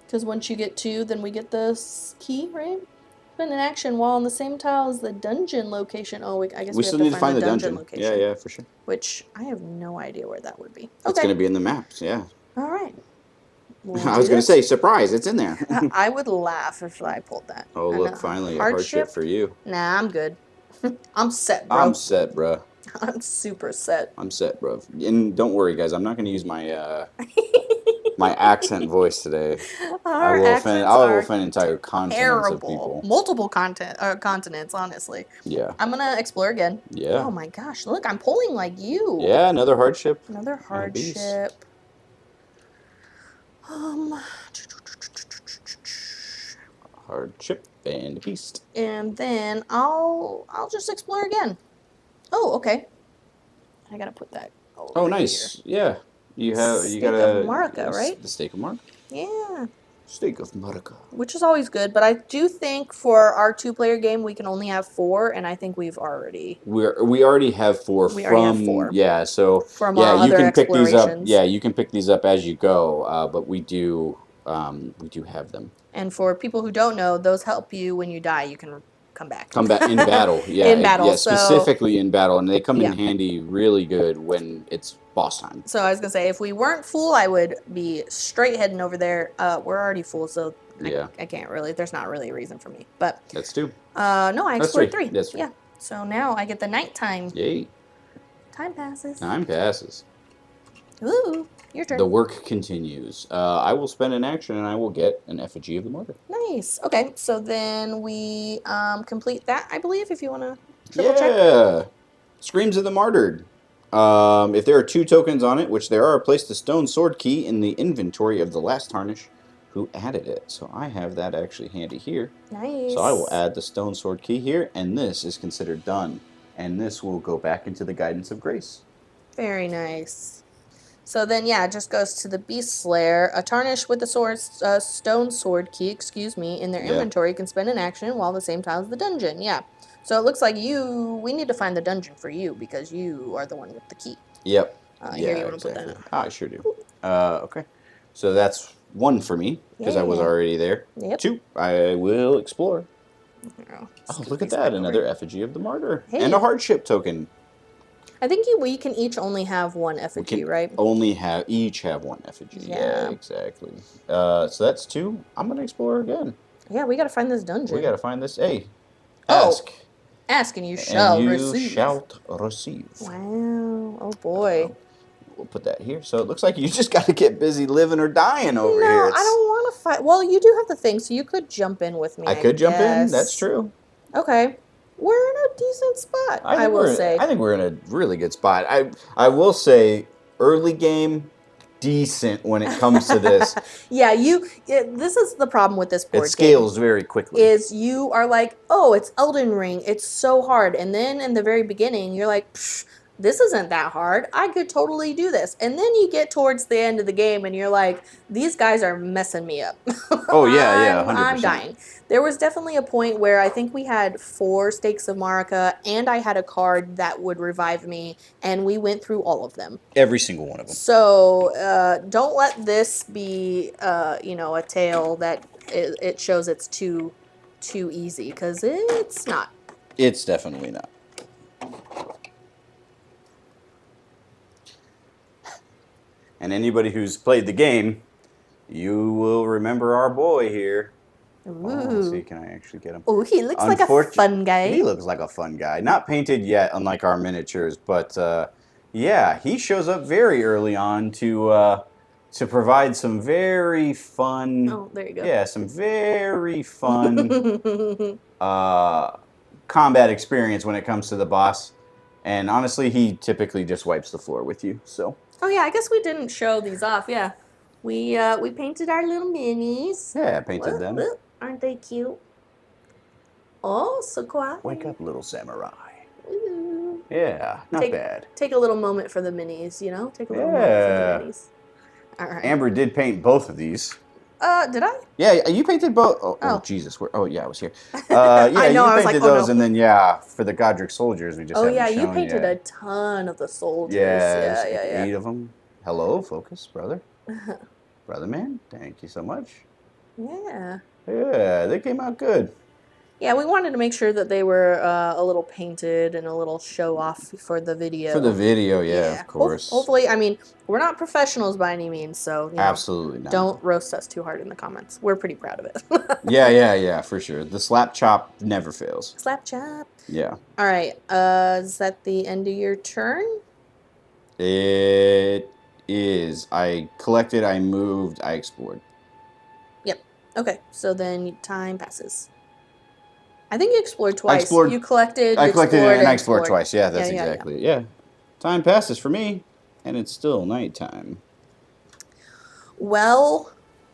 Because once you get two, then we get the key, right? Spend an action while on the same tile as the dungeon location. Oh, I guess We we have still to need to find find the the dungeon dungeon. Yeah, location. yeah, for sure. Which I have no idea where that would be. It's Okay. going to be in the maps, yeah. All right. We'll I do was going to this. say, surprise, it's in there. I would laugh if I pulled that. Oh, And look, finally, a hardship hardship? for you. Nah, I'm good. I'm set, I'm bro. set, bruh. I'm super set. I'm set, bro. And don't worry, guys, I'm not going to use my my accent voice today. Our accents I will are offend entire continents of terrible. people. Multiple continents, honestly. Yeah. I'm gonna explore again. Yeah. Oh my gosh, look, I'm pulling like you. Yeah, another hardship Another and a beast. hardship. Um, Hardship and a beast. and then I'll just explore again. Oh, okay. I gotta put that over Oh, nice. Yeah. You Stake got of Marika, right? the stake of Mark. Yeah. Stake of Marika. Which is always good, but I do think for our 2-player game we can only have 4, and I think we've already We already have four we already have from 4 yeah, so from yeah, our you other can pick these up. explorations. Yeah, you can pick these up as you go, but we do have them. And for people who don't know, those help you when you die. You can come back. Come back in battle. Yeah, In battle, yeah, so- specifically in battle, and they come Yeah. in handy really good when it's boss time. So I was gonna say, if we weren't full, I would be straight heading over there. We're already full, so Yeah. I can't really. There's not really a reason for me. But That's 2. no, I That's explored 3. 3. That's 3. Yeah. So now I get the nighttime. Yay. Time passes. Time passes. Ooh, your turn. The work continues. I will spend an action and I will get an effigy of the martyr. Nice. Okay, so then we complete that, I believe, if you want to triple check. Yeah. Screams of the Martyred. If there are 2 tokens on it, which there are, place the stone sword key in the inventory of the last Tarnish who added it. So I have that actually handy here. Nice. So I will add the stone sword key here, and this is considered done. And this will go back into the Guidance of Grace. Very nice. So then, yeah, it just goes to the Beast Slayer. A Tarnished with the stone sword key, in their inventory can spend an action while the same tile as the dungeon. Yeah. So it looks like we need to find the dungeon for you because you are the one with the key. Yep. Here, you want to put that in? I sure do. Okay. So that's 1 for me, because I was already there. Yep. 2, I will explore. Oh, Look at that, another effigy of the martyr. Hey. And a hardship token. I think we can each only have 1 effigy, right? Each have 1 effigy. Yeah. Exactly. So that's 2. I'm going to explore again. Yeah, we got to find this dungeon. We got to find this. Hey, Oh. ask. Ask and you shall receive. You shalt receive. Wow. Oh, boy. We'll put that here. So it looks like you just got to get busy living or dying over here. No, I don't want to fight. Well, you do have the thing, so you could jump in with me. I could jump in. guess. That's true. Okay. We're in a decent spot, I think will say. I think we're in a really good spot. I will say, early game, decent when it comes to this. Yeah, this is the problem with this board It scales very quickly. Is you are like, oh, it's Elden Ring. It's so hard. And then in the very beginning, you're like, psh, this isn't that hard. I could totally do this. And then you get towards the end of the game and you're like, these guys are messing me up. Oh, yeah, 100%. I'm dying. There was definitely a point where I think we had 4 Stakes of Marika and I had a card that would revive me, and we went through all of them. Every single one of them. So don't let this be, a tale that it shows it's too easy, because it's not. It's definitely not. And anybody who's played the game, you will remember our boy here. Ooh. Let's see, can I actually get him? Oh, he looks like a fun guy. He looks like a fun guy. Not painted yet, unlike our miniatures, but yeah, he shows up very early on to provide some very fun. Oh, there you go. Yeah, some very fun combat experience when it comes to the boss. And honestly, he typically just wipes the floor with you. So. Oh yeah, I guess we didn't show these off. Yeah, we painted our little minis. Yeah, I painted them. Look, aren't they cute? Oh, so quiet. Wake up, little samurai. Ooh. Yeah, not bad. Take a little moment for the minis, you know? Take a little moment for the Yeah. minis. All right. Amber did paint both of these. Did I? Yeah, you painted both. Oh. Oh Jesus. Yeah, I was here. Yeah, I know, you I was like, painted oh, those, no. and then, yeah, for the Godric soldiers, we just Oh, haven't yeah, you shown painted yet. a ton of the soldiers. Yeah, Yeah, there's yeah, 8 of them. Hello, focus, brother. Brother man, thank you so much. Yeah. Yeah, they came out good. Yeah, we wanted to make sure that they were a little painted and a little show off for the video. For the video, yeah, of course. Hopefully, I mean, we're not professionals by any means, so, you know, Absolutely not. don't roast us too hard in the comments. We're pretty proud of it. Yeah, for sure. The slap chop never fails. Slap chop. Yeah. All right. Is that the end of your turn? It is. I collected, I moved, I explored. Yep. Okay. So then time passes. I think you explored twice. I explored. You collected. I collected explored, and I explored twice. Yeah, that's yeah, exactly it. Yeah. Time passes for me, and it's still nighttime. Well,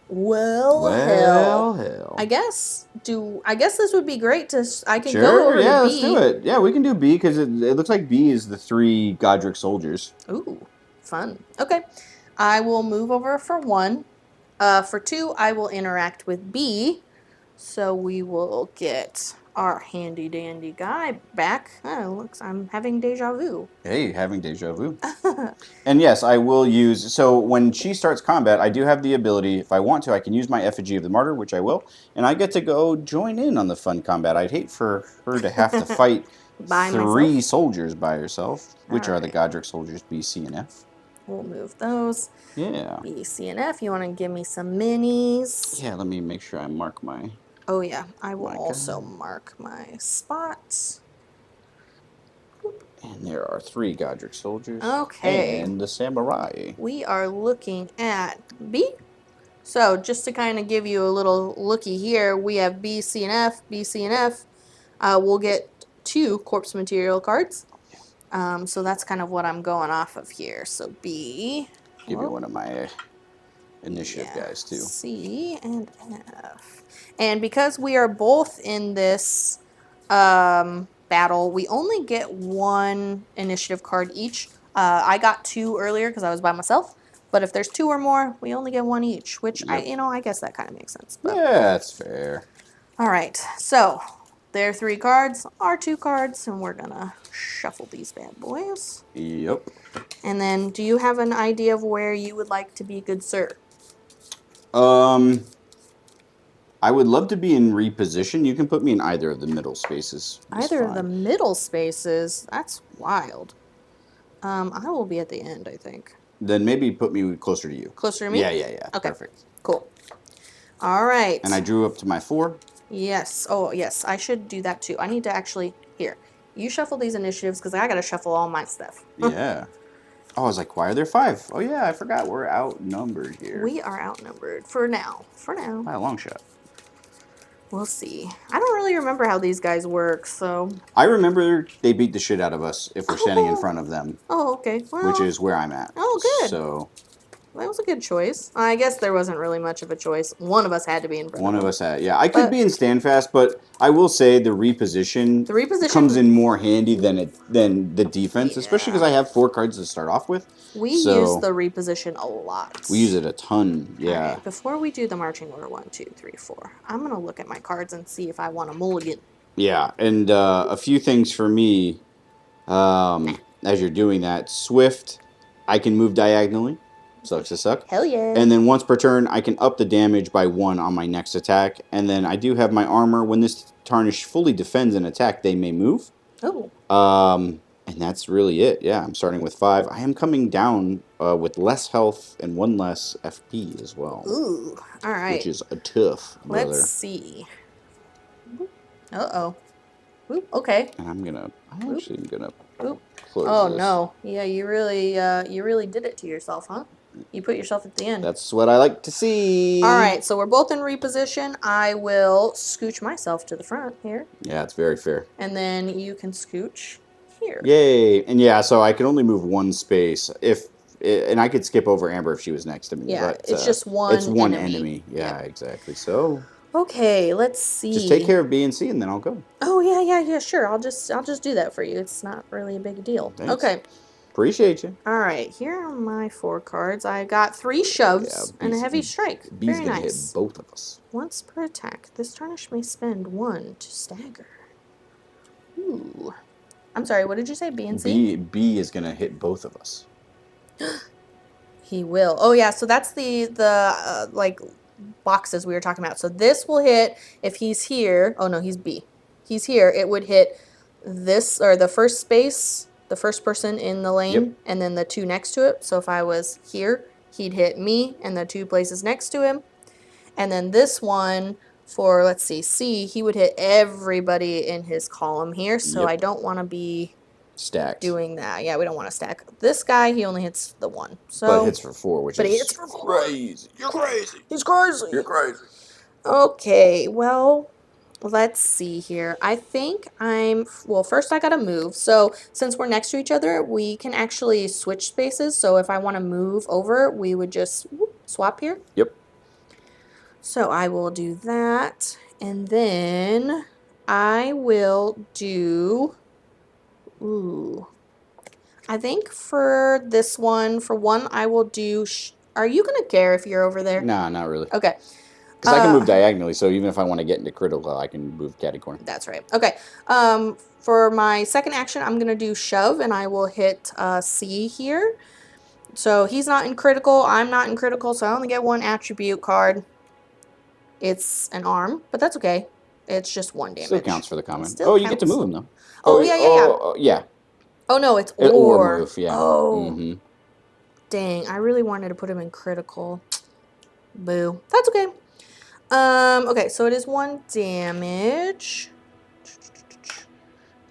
hell. Hell. I guess this would be great to. I can Sure, go over yeah, to let's B. do it. Yeah, we can do B because it looks like B is the 3 Godric soldiers. Ooh, fun. Okay, I will move over for 1. For 2, I will interact with B. So we will get our handy dandy guy back. Oh, looks, I'm having deja vu. Hey, having deja vu. And yes, I will use... So when she starts combat, I do have the ability, if I want to, I can use my Effigy of the Martyr, which I will, and I get to go join in on the fun combat. I'd hate for her to have to fight By 3 myself? soldiers by herself, which are the Alright. Godric soldiers B, C, and F. We'll move those. Yeah. B, C, and F. You want to give me some minis? Yeah, let me make sure I mark my... Oh, yeah. I will My also God. mark my spots. And there are 3 Godric soldiers. Okay. And the samurai. We are looking at B. So, just to kind of give you a little looky here, we have B, C, and F. B, C, and F. We'll get 2 corpse material cards. So that's kind of what I'm going off of here. So B. Give you one of my initiative guys, too. C and F. And because we are both in this battle, we only get 1 initiative card each. I got 2 earlier because I was by myself. But if there's 2 or more, we only get 1 each, which Yep. I guess that kind of makes sense. But. Yeah, that's fair. All right, so their 3 cards, our 2 cards, and we're gonna shuffle these bad boys. Yep. And then, do you have an idea of where you would like to be, good sir? I would love to be in reposition. You can put me in either of the middle spaces. Either of the middle spaces? That's wild. I will be at the end, I think. Then maybe put me closer to you. Closer to me? Yeah. Okay. Perfect. Cool. All right. And I drew up to my 4. Yes. Oh, yes. I should do that too. I need to actually... Here. You shuffle these initiatives because I got to shuffle all my stuff. Yeah. Oh, I was like, why are there 5? Oh, yeah, I forgot. We're outnumbered here. We are outnumbered for now. By a long shot. We'll see. I don't really remember how these guys work, so... I remember they beat the shit out of us if we're standing in front of them. Oh, okay. Well, Which is where I'm at. Oh, good. So... That was a good choice. I guess there wasn't really much of a choice. One of us had to be in front One of of them. us had, yeah. I could be in standfast, but I will say the reposition comes in more handy than the defense, especially because I have 4 cards to start off with. We use the reposition a lot. We use it a ton, yeah. Right, before we do the marching order 1, 2, 3, 4, I'm gonna look at my cards and see if I want a mulligan. Yeah, and a few things for me as you're doing that. Swift, I can move diagonally. Sucks to suck. Hell yeah. And then once per turn, I can up the damage by 1 on my next attack. And then I do have my armor. When this Tarnished fully defends an attack, they may move. Oh. And that's really it. Yeah, I'm starting with 5. I am coming down with less health and 1 less FP as well. Ooh. All right. Which is a tough, brother. Let's see. Uh-oh. Oop, okay. And I'm actually gonna Oop. close Oh, this. no. Yeah, you really did it to yourself, huh? You put yourself at the end. That's what I like to see. All right, so we're both in reposition. I will scooch myself to the front here. Yeah, it's very fair. And then you can scooch here. Yay. And yeah, so I can only move 1 space and I could skip over Amber if she was next to me. Yeah, but, it's just one It's one enemy. enemy. Yeah, exactly. So Okay, let's see. Just take care of B and C, and then I'll go. Oh yeah, sure. I'll just do that for you. It's not really a big deal. Thanks. Okay. Appreciate you. All right, here are my 4 cards. I got 3 shoves and a heavy strike. B's Very gonna nice. hit both of us. Once per attack, this Tarnished may spend 1 to stagger. Ooh. I'm sorry, what did you say, B and C? B is gonna hit both of us. He will. Oh yeah, so that's the like boxes we were talking about. So this will hit if he's here. Oh no, he's B. He's here. It would hit this or the first space, the first person in the lane, Yep. and then the 2 next to it. So if I was here, he'd hit me and the 2 places next to him. And then this one for, let's see, C, he would hit everybody in his column here. So Yep. I don't want to be Stacked. doing that. Yeah, we don't want to stack. This guy, he only hits the 1. So But it hits for 4, which but is he hits for 4. crazy. You're crazy. He's crazy. You're crazy. Okay, well, let's see here. I think well, first I gotta move. So since we're next to each other, we can actually switch spaces. So if I want to move over, we would just swap here. Yep. So I will do that. And then I will do, I think for this one, I will do, are you going to care if you're over there? Nah, not really. Okay. Because I can move diagonally, so even if I want to get into critical, I can move catty corner. That's right. Okay. For my second action, I'm going to do shove, and I will hit C here. So he's not in critical. I'm not in critical, so I only get 1 attribute card. It's an arm, but that's okay. It's just 1 damage. Still counts for the comment. Still Oh, you get to counts. move him, though. Oh, yeah. Yeah. Oh, no, it's Or move, yeah. Oh. Mm-hmm. Dang, I really wanted to put him in critical. Boo. That's okay. Okay, so it is 1 damage.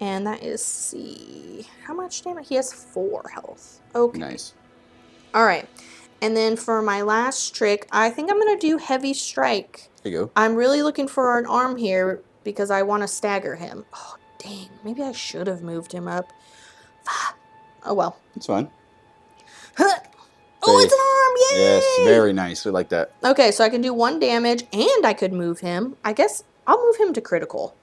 And that is C. How much damage? He has 4 health. Okay. Nice. All right. And then for my last trick, I think I'm going to do heavy strike. There you go. I'm really looking for an arm here because I want to stagger him. Oh, dang. Maybe I should have moved him up. Oh, well. It's fine. Oh, it's an arm! Yay! Yes, very nice. We like that. Okay, so I can do 1 damage, and I could move him. I guess I'll move him to critical.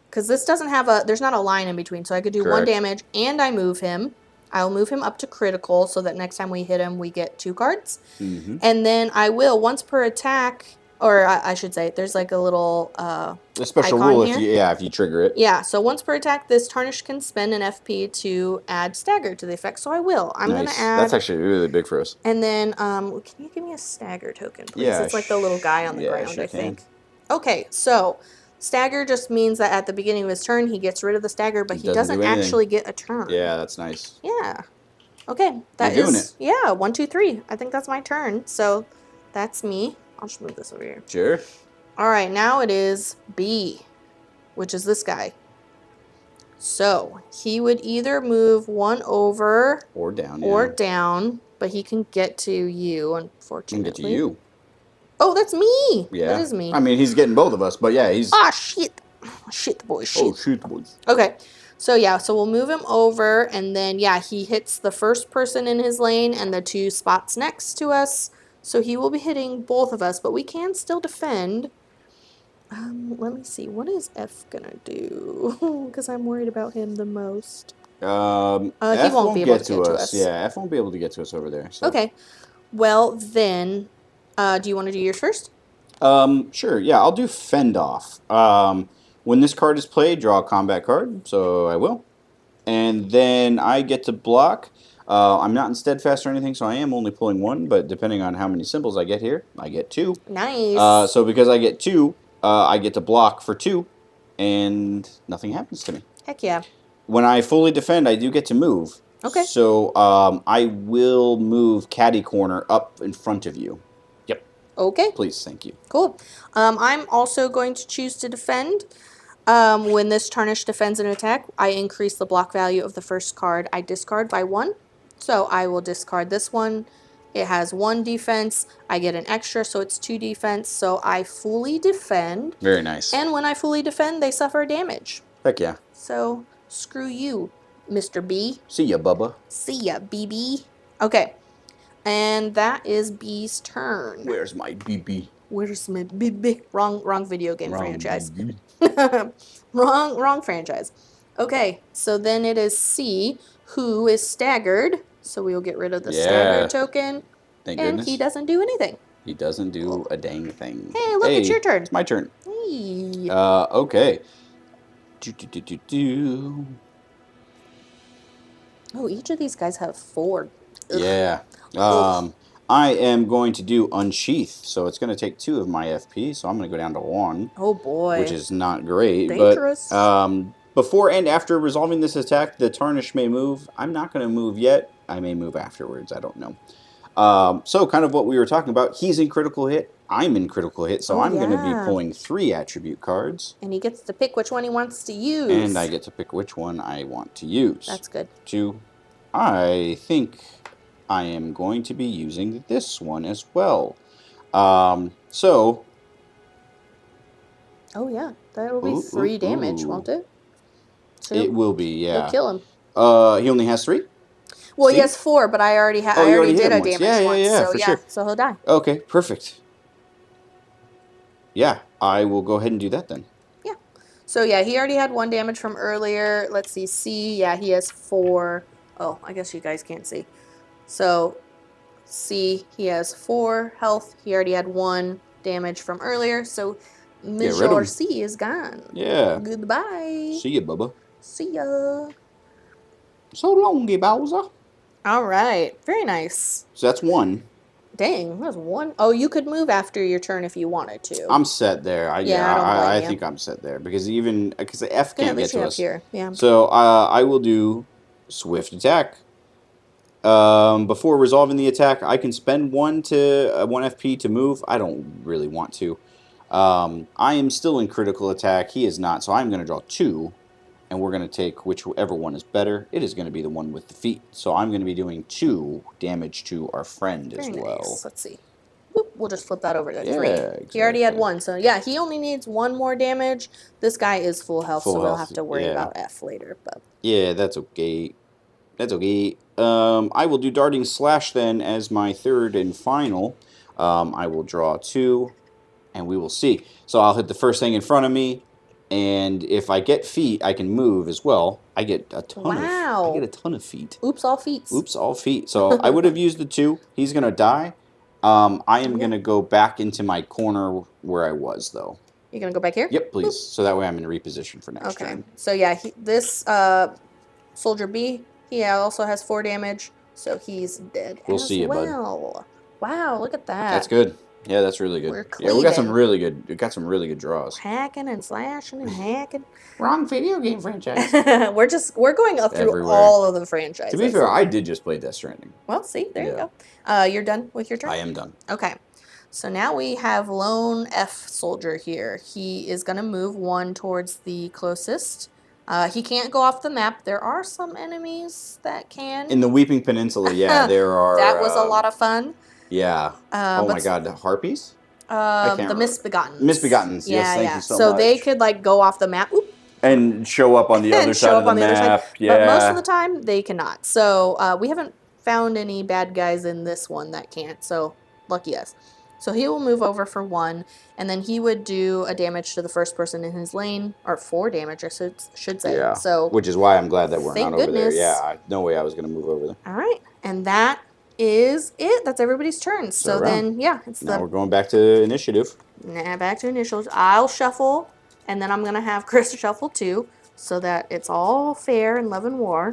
Because this doesn't have there's not a line in between, so I could do 1 damage, and I move him. I'll move him up to critical, so that next time we hit him, we get 2 cards. Mm-hmm. And then I will, once per attack, or I should say, there's like a little a special icon rule here. if you trigger it. Yeah, so once per attack, this Tarnished can spend an FP to add stagger to the effect, so I will. I'm going to add... That's actually really big for us. And then, can you give me a stagger token, please? Yeah, It's like the little guy on the ground, sure I think. can. Okay, so stagger just means that at the beginning of his turn, he gets rid of the stagger, but he doesn't actually get a turn. Yeah, that's nice. Yeah. Okay, that You're doing is... Yeah, 1, 2, 3. I think that's my turn, so that's me. I'll just move this over here. Sure. All right, now it is B, which is this guy. So he would either move 1 over or down, but he can get to you, unfortunately. Can get to you. Oh, that's me. Yeah, that is me. I mean, he's getting both of us, but yeah, he's. Ah, shit, shit, the boy, shit. Oh, shoot, the boys. Okay, so yeah, so we'll move him over, and then yeah, he hits the first person in his lane and the 2 spots next to us. So he will be hitting both of us, but we can still defend. Let me see. What is F gonna do? Because I'm worried about him the most. He F won't be able to get to us. Yeah, F won't be able to get to us over there. So. Okay. Well, then, do you want to do yours first? Sure. Yeah, I'll do Fend Off. When this card is played, draw a combat card, so I will. And then I get to block. I'm not in Steadfast or anything, so I am only pulling 1, but depending on how many symbols I get here, I get 2. Nice. So because I get 2, I get to block for 2, and nothing happens to me. Heck yeah. When I fully defend, I do get to move. Okay. So I will move Caddy Corner up in front of you. Yep. Okay. Please, thank you. Cool. I'm also going to choose to defend. When this Tarnished defends an attack, I increase the block value of the first card I discard by 1. So I will discard this one. It has 1 defense. I get an extra, so it's 2 defense. So I fully defend. Very nice. And when I fully defend, they suffer damage. Heck yeah. So screw you, Mr. B. See ya, Bubba. See ya, BB. Okay. And that is B's turn. Where's my BB? Where's my baby? Wrong video game Wrong. franchise. wrong franchise. Okay, so then it is C, who is staggered. So we will get rid of the Yeah. staggered token. Thank And goodness. he doesn't do anything. He doesn't do a dang thing. Hey, look, it's your turn. It's my turn. Hey. Okay. Do. Oh, each of these guys have 4. Ugh. Yeah. Ugh. I am going to do Unsheath, so it's going to take 2 of my FP, so I'm going to go down to 1. Oh boy. Which is not great. Dangerous. But before and after resolving this attack, the Tarnished may move. I'm not going to move yet. I may move afterwards. I don't know. So kind of what we were talking about. He's in critical hit. I'm in critical hit, so I'm going to be pulling 3 attribute cards. And he gets to pick which one he wants to use. And I get to pick which one I want to use. That's good. 2. I think I am going to be using this one as well. So... Oh, yeah. That'll be 3 damage, won't it? So it will be, yeah. You'll kill him. He only has 3? Well, See? he has 4, but I already you already did hit a him once. damage once. Yeah, so for sure. So he'll die. Okay, perfect. Yeah, I will go ahead and do that then. Yeah. So yeah, he already had 1 damage from earlier. Let's see, C, yeah, he has 4. Oh, I guess you guys can't see. So C, he has 4 health. He already had 1 damage from earlier. So Major C is gone. Yeah. Goodbye. See ya, Bubba. See ya. So long, Bowser. All right. Very nice. So that's 1. Dang, that was 1. Oh, you could move after your turn if you wanted to. I'm set there. I think I'm set there because the F can't get to us. Here. Yeah. So I will do swift attack. Before resolving the attack, I can spend 1 FP to move. I don't really want to. I am still in critical attack. He is not, so I'm going to draw 2. And we're going to take whichever one is better. It is going to be the one with the feet. So I'm going to be doing 2 damage to our friend as well. Nice. Let's see. Boop. We'll just flip that over to 3. Exactly. He already had 1. So, yeah, he only needs 1 more damage. This guy is full health, so we'll have to worry about F later. But yeah, that's okay. That's okay. I will do Darting Slash then as my 3rd and final. I will draw 2, and we will see. So I'll hit the first thing in front of me. And if I get feet, I can move as well. I get a ton of feet. Oops, all feet. Oops, all feet. So I would have used the 2. He's going to die. I am going to go back into my corner where I was, though. You're going to go back here? Yep, please. Boop. So that way I'm in reposition for next turn. So yeah, this Soldier B, he also has 4 damage. So he's dead We'll see you, bud. Wow, look at that. That's good. Yeah, that's really good. We got some really good draws. Hacking and slashing and hacking. Wrong video game franchise. we're going up through all of the franchises. To be fair, I did just play Death Stranding. Well, see, there you go. You're done with your turn? I am done. Okay. So now we have Lone F Soldier here. He is going to move 1 towards the closest. He can't go off the map. There are some enemies that can. In the Weeping Peninsula, yeah, there are. That was a lot of fun. Yeah. Oh my God, the harpies? The Misbegottens. Misbegottens, yes, thank you so much. So they could like go off the map. Oop. And show up on the other side of the map. Yeah. But most of the time, they cannot. So we haven't found any bad guys in this one that can't. So lucky us. So he will move over for 1, and then he would do a damage to the first person in his lane, or 4 damage, I should say. Yeah. So which is why I'm glad that we're not over there. Goodness. Yeah, no way I was going to move over there. All right, and that is it. That's everybody's turn. So then, yeah, now we're going back to initiative. Nah, back to initials. I'll shuffle, and then I'm gonna have Chris shuffle too, so that it's all fair in love and war.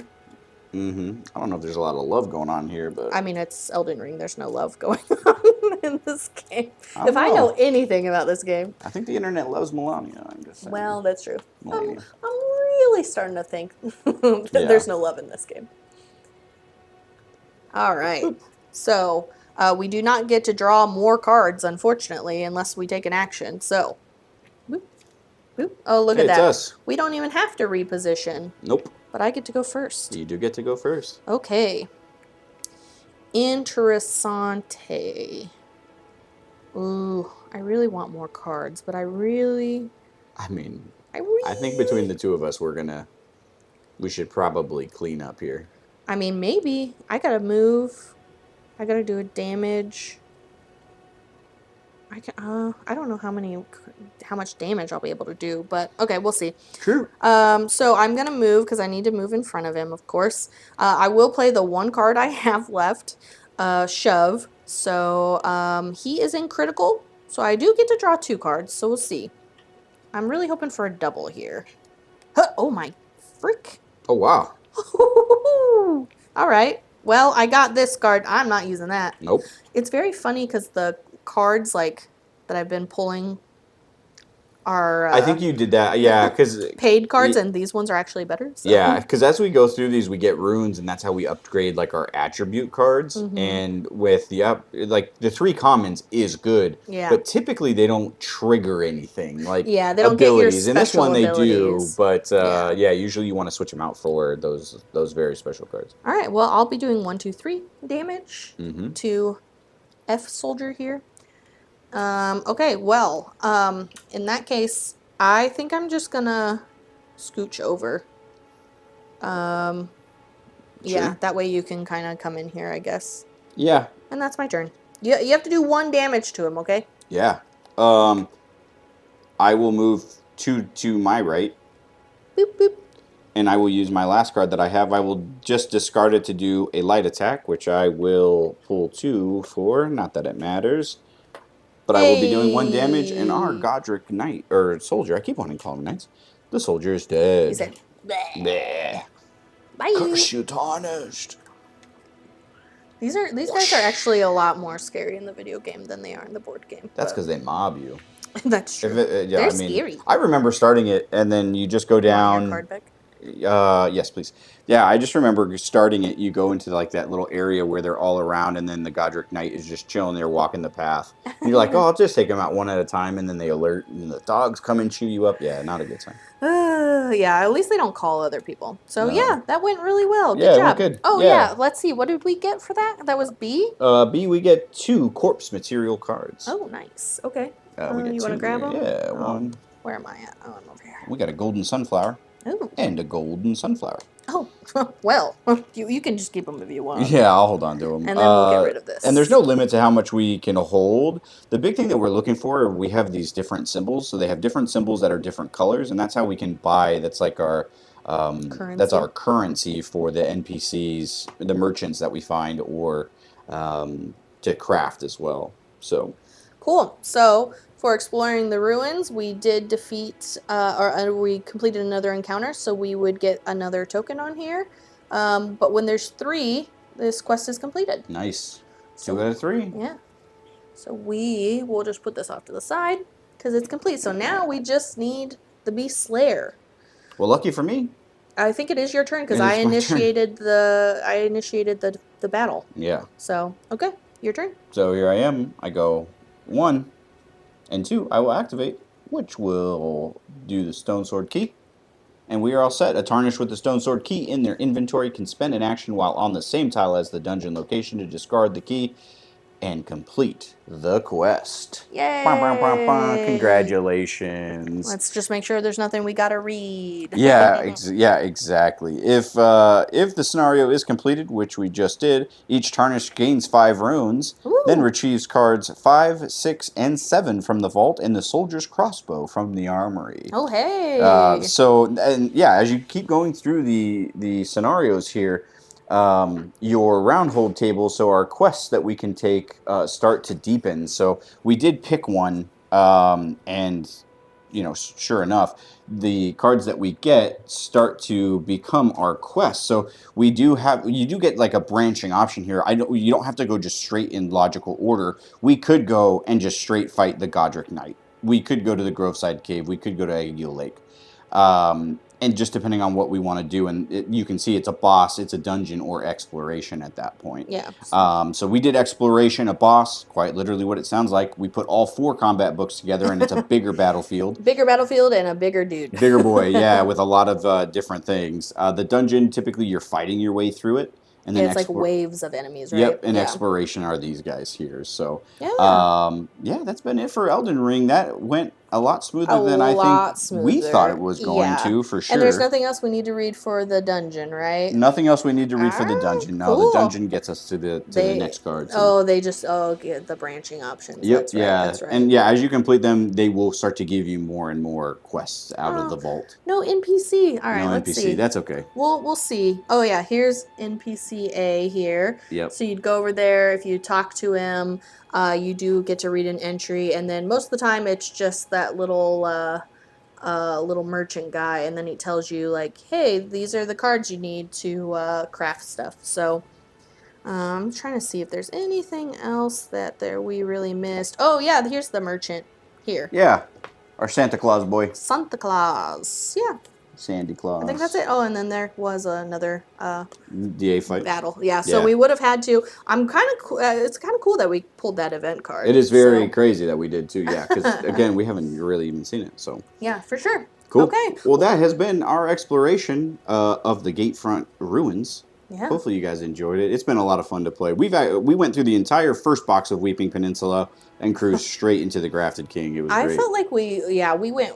Mm-hmm. I don't know if there's a lot of love going on here, but I mean, it's Elden Ring. There's no love going on in this game. If I know anything about this game, I think the internet loves Melania. I'm just saying. Well, that's true. I'm really starting to think that there's no love in this game. All right. So we do not get to draw more cards, unfortunately, unless we take an action. So, boop, boop. Oh, look at that. Us. We don't even have to reposition. Nope. But I get to go first. You do get to go first. Okay. Interessante. Ooh, I really want more cards, but I think between the two of us, we should probably clean up here. I mean, maybe. I gotta move. I gotta do a damage. I don't know how much damage I'll be able to do, but okay, we'll see. True. So I'm gonna move because I need to move in front of him, of course. I will play the one card I have left, Shove. So he is in critical, so I do get to draw 2 cards. So we'll see. I'm really hoping for a double here. Huh, oh my frick! Oh, wow. All right. Well, I got this card. I'm not using that. Nope. It's very funny because the cards like that I've been pulling are I think you did that, yeah, because... paid cards, and these ones are actually better. So. Yeah, because as we go through these, we get runes, and that's how we upgrade like our attribute cards. And with the 3 commons is good, Yeah. but typically they don't trigger anything like Yeah, they don't get your abilities. In this one, they do, special but Yeah. yeah, usually you want to switch them out for those very special cards. All right. Well, I'll be doing 1, 2, 3 damage Mm-hmm. to F soldier here. Okay. Well, in that case, I think I'm just gonna scooch over. Yeah. Sure. That way you can kind of come in here, I guess. Yeah, And that's my turn. You have to do 1 damage to him. Okay. yeah. I will move to my right. Boop boop. And I will use my last card that I have. I will just discard it to do a light attack, which I will pull 2 for. Not that it matters. But I will be doing 1 damage, and our Hey. Godric Knight, or soldier, I keep wanting to call him knights. The soldier is dead. He said, "Bleh. Bleh. Bye." Curse you, Tarnished. These guys are actually a lot more scary in the video game than they are in the board game. That's because they mob you. That's true. Yeah, They're I mean, scary. I remember starting it, and then you just go You want down. your card back? Yes, please. Yeah, I just remember starting it. You go into like that little area where they're all around, and then the Godric Knight is just chilling there, walking the path. And you're like, oh, I'll just take them out one at a time, and then they alert, and the dogs come and chew you up. Yeah, not a good sign. Yeah, at least they don't call other people. So No. yeah, that went really well. Good Yeah, it job. went good. Oh Yeah. yeah, let's see. What did we get for that? That was B? B, we get 2 corpse material cards. Oh, nice. Okay. We get You 2 want to grab here. them? Yeah, Oh, 1. where am I at? Oh, I'm over here. We got a golden sunflower Oh. and a golden sunflower. Oh, well, you can just keep them if you want. Yeah, I'll hold on to them. And then we'll get rid of this. And there's no limit to how much we can hold. The big thing that we're looking for, we have these different symbols. So they have different symbols that are different colors, and that's how we can buy. That's like our that's our currency for the NPCs, the merchants that we find, or to craft as well. So Cool. So for exploring the ruins, we did defeat, or we completed another encounter, so we would get another token on here. But when there's 3, this quest is completed. nice. So- 2 out of 3. Yeah. So we will just put this off to the side because it's complete. So now we just need the Beast Slayer. Well, lucky for me. I think it is your turn because It is I my turn. initiated the battle. Yeah. So okay, your turn. So here I am. I go 1 and 2. I will activate, which will do the Stone Sword key. And we are all set. A Tarnished with the Stone Sword key in their inventory can spend an action while on the same tile as the dungeon location to discard the key and complete the quest. Yay! Congratulations. Let's just make sure there's nothing we gotta read. Yeah, exactly. If the scenario is completed, which we just did, each Tarnished gains 5 runes, then Ooh. retrieves cards 5, 6, and 7 from the vault and the soldier's crossbow from the armory. Oh hey. As you keep going through the scenarios here, your round hold table, so our quests that we can take start to deepen. So we did pick one, and sure enough, the cards that we get start to become our quests. So you do get like a branching option here. You don't have to go just straight in logical order. We could go and just straight fight the Godric Knight. We could go to the Groveside Cave. We could go to Aiguille Lake. And just depending on what we want to do, and you can see it's a boss, it's a dungeon, or exploration at that point. Yeah. So we did exploration, a boss, quite literally what it sounds like. We put all 4 combat books together, and it's a bigger battlefield. Bigger battlefield and a bigger dude. Bigger boy, yeah, with a lot of different things. The dungeon, typically you're fighting your way through it. And then it's like waves of enemies, right? Yep, and yeah. exploration are these guys here. So, Yeah. that's been it for Elden Ring. That went a lot smoother A than I lot think we thought it smoother. was going Yeah. to, for sure. And there's nothing else we need to read for the dungeon, right? Nothing else we need to read for the Ah, dungeon. No, the cool. dungeon gets us to the next guards. They just get the branching options. Yep, That's right. yeah. That's right. And yeah, as you complete them, they will start to give you more and more quests out of the vault. No NPC. All right, No let's NPC. see. That's okay. We'll see. Oh yeah, here's NPCA here. Yep. So you'd go over there. If you talk to him, you do get to read an entry, and then most of the time it's just that little merchant guy, and then he tells you like, hey, these are the cards you need to craft stuff. So I'm trying to see if there's anything else that we really missed. Oh yeah, here's the merchant here. Yeah, our Santa Claus boy. Santa Claus. Yeah. Sandy Claus. I think that's it. Oh, and then there was another DA fight. battle. Yeah, so we would have had to. I'm kind of. It's kind of cool that we pulled that event card. It is very crazy that we did too. Yeah, because again, we haven't really even seen it. So yeah, for sure. Cool. Okay. Well, that has been our exploration of the Gatefront Ruins. Yeah. Hopefully you guys enjoyed it. It's been a lot of fun to play. We went through the entire first box of Weeping Peninsula and cruised straight into the Grafted King. It was great. I felt like we went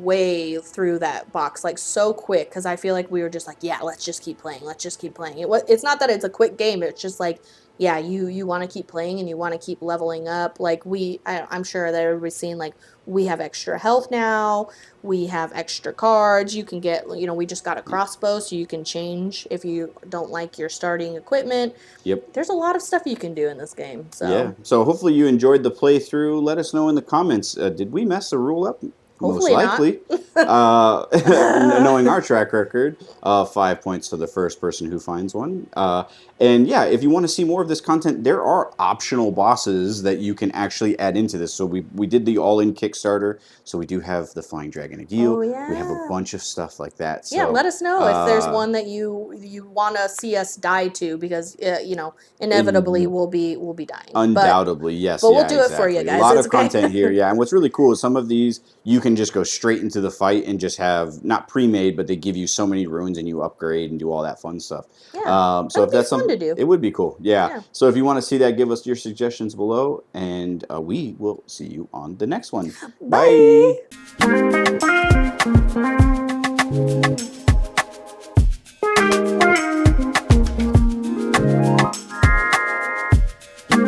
way through that box like so quick because I feel like we were just like, yeah, let's just keep playing. Let's just keep playing. It's not that it's a quick game. It's just like, yeah, you want to keep playing and you want to keep leveling up. Like I'm sure that everybody's seen like we have extra health now. We have extra cards. You can get, we just got a crossbow, so you can change if you don't like your starting equipment. Yep. There's a lot of stuff you can do in this game. So. Yeah. So hopefully you enjoyed the playthrough. Let us know in the comments. Did we mess a rule up? Hopefully most likely. Knowing our track record, 5 points to the first person who finds one. And yeah, if you want to see more of this content, there are optional bosses that you can actually add into this. So we did the all-in Kickstarter, so we do have the Flying Dragon Agil. Oh, yeah. We have a bunch of stuff like that. So, yeah, let us know if there's one that you want to see us die to, because inevitably we'll be dying. Undoubtably, yes. But we'll do it for you guys. A lot It's of content here, yeah. And what's really cool is some of these you can just go straight into the fight and just have not pre-made, but they give you so many runes and you upgrade and do all that fun stuff. Yeah, so if that's something to do. It would be cool. Yeah. So if you want to see that, give us your suggestions below, and we will see you on the next one. Bye. Bye.